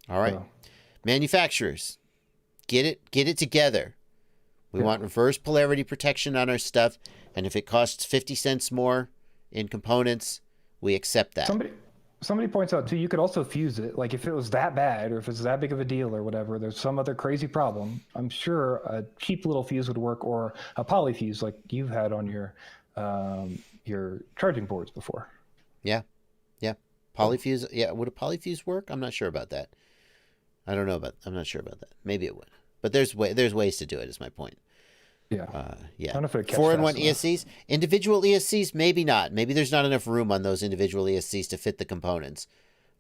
All right. Manufacturers, get it together. We want reverse polarity protection on our stuff, and if it costs 50 cents more in components, we accept that. Somebody points out too, you could also fuse it. Like if it was that bad or if it's that big of a deal or whatever, there's some other crazy problem. I'm sure a cheap little fuse would work, or a poly fuse like you've had on your charging boards before. Yeah. Poly fuse. Yeah. Would a poly fuse work? I'm not sure about that. I'm not sure about that. Maybe it would, but there's ways to do it is my point. Yeah. Yeah. I don't know if it 4-in-1 ESCs, individual ESCs, maybe not. Maybe there's not enough room on those individual ESCs to fit the components.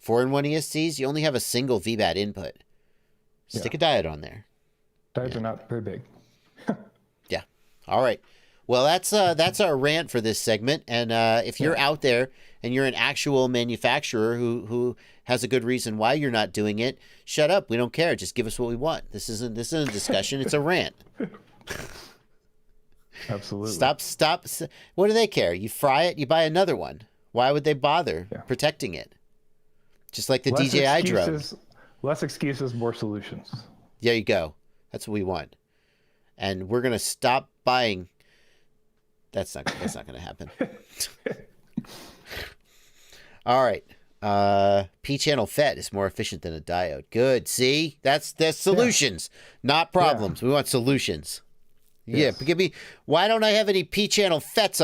4-in-1 ESCs, you only have a single VBAT input. Stick a diode on there. Diodes are not very big. Yeah. All right. Well, that's our rant for this segment. And if you're out there and you're an actual manufacturer who has a good reason why you're not doing it, shut up. We don't care. Just give us what we want. This isn't a discussion. It's a rant. Absolutely. Stop. What do they care? You fry it, you buy another one. Why would they bother protecting it? Just like the DJI drone. Less excuses, more solutions. There you go. That's what we want. And we're going to stop buying. That's not going to happen. All right. P-channel FET is more efficient than a diode. Good. See? That's solutions, not problems. We want solutions. Yes. Yeah, give me. Why don't I have any P-channel FETs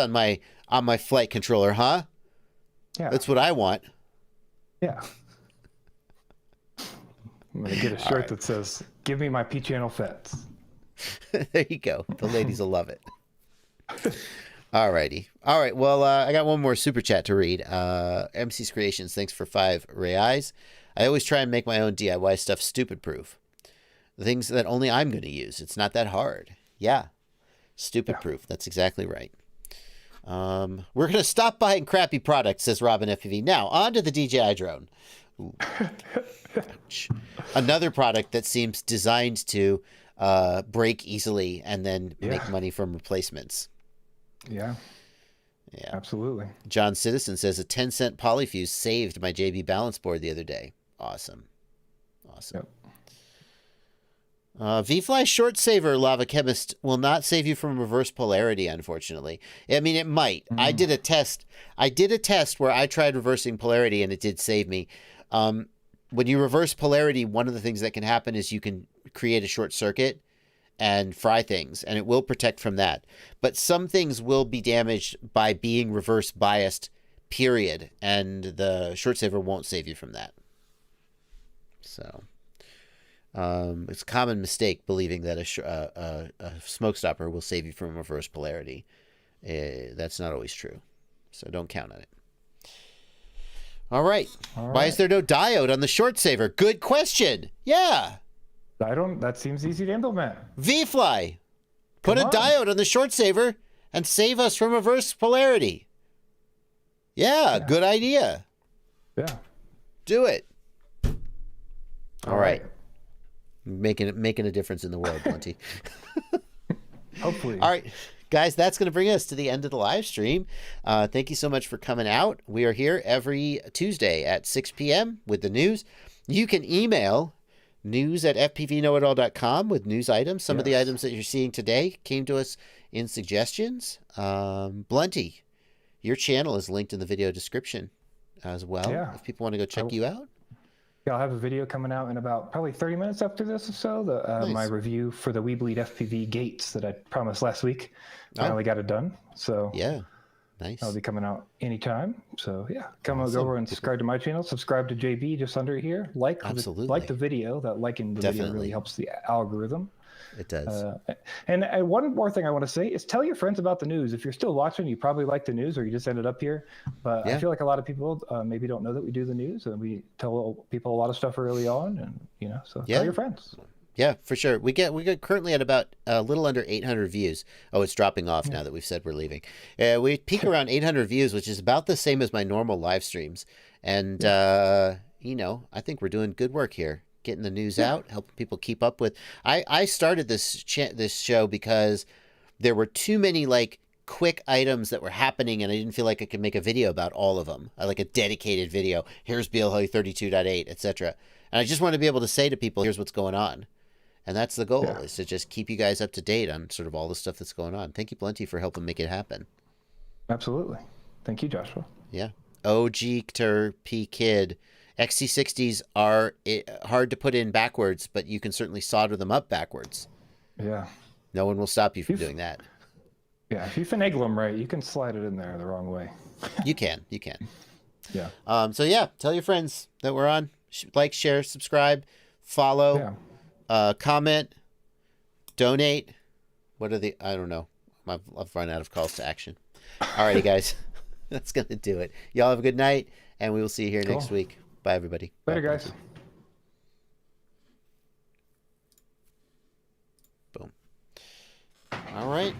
on my flight controller, huh? Yeah. That's what I want. Yeah. I'm going to get a shirt that says, "Give me my P-channel FETs." There you go. The ladies will love it. All righty. All right. Well, I got one more super chat to read. MC's Creations, thanks for 5 reais. I always try and make my own DIY stuff stupid proof. The things that only I'm going to use. It's not that hard. Yeah. Stupid proof. That's exactly right. We're going to stop buying crappy products, says Robin FPV. Now, on to the DJI drone. Ooh. Ouch. Another product that seems designed to break easily and then make money from replacements. Yeah, absolutely. John Citizen says a 10-cent polyfuse saved my JB balance board the other day. Awesome. Yep. V-Fly Short Saver Lava Chemist will not save you from reverse polarity, unfortunately. I mean, it might. I did a test. Where I tried reversing polarity and it did save me. When you reverse polarity, one of the things that can happen is you can create a short circuit and fry things, and it will protect from that. But some things will be damaged by being reverse biased, period, and the short saver won't save you from that. So it's a common mistake believing that a smoke stopper will save you from reverse polarity. That's not always true, so don't count on it. All right. Why is there no diode on the short saver? Good question. Yeah. That seems easy to implement. V-Fly, put a diode on the short saver and save us from reverse polarity. Yeah, good idea. Yeah. Do it. All right. Making a difference in the world, Blunty. Hopefully. All right. Guys, that's going to bring us to the end of the live stream. Thank you so much for coming out. We are here every Tuesday at 6 p.m. with the news. You can email news@fpvknowitall.com with news items. Some of the items that you're seeing today came to us in suggestions. Blunty, your channel is linked in the video description as well. Yeah. If people want to go check you out. Yeah, I'll have a video coming out in about probably 30 minutes after this or so. Nice. My review for the Weebleed FPV gates that I promised last week. Finally got it done. So yeah, nice. I'll be coming out anytime. So yeah, come over and subscribe to my channel. Subscribe to JB just under here. Like the video. That liking the video really helps the algorithm. It does. And one more thing I want to say is tell your friends about the news. If you're still watching, you probably like the news or you just ended up here. But I feel like a lot of people maybe don't know that we do the news, and we tell people a lot of stuff early on, and so tell your friends. Yeah, for sure. We get currently at about a little under 800 views. Oh, it's dropping off now that we've said we're leaving. We peak around 800 views, which is about the same as my normal live streams. And I think we're doing good work here. Getting the news out, helping people keep up with. I started this show because there were too many quick items that were happening, and I didn't feel like I could make a video about all of them. I like a dedicated video. Here's BLHeli 32.8, etc. And I just want to be able to say to people, here's what's going on. And that's the goal, is to just keep you guys up to date on sort of all the stuff that's going on. Thank you, Blunty, for helping make it happen. Absolutely. Thank you, Joshua. Yeah. OG P Kid. XT60s are hard to put in backwards, but you can certainly solder them up backwards. Yeah. No one will stop you from doing that. Yeah, if you finagle them right, you can slide it in there the wrong way. You can. Yeah. So yeah, tell your friends that we're on. Like, share, subscribe, follow, comment, donate. What are I don't know. I've run out of calls to action. Alrighty, guys. That's going to do it. Y'all have a good night, and we will see you here next week. Bye, everybody. Later, guys. Boom. All right.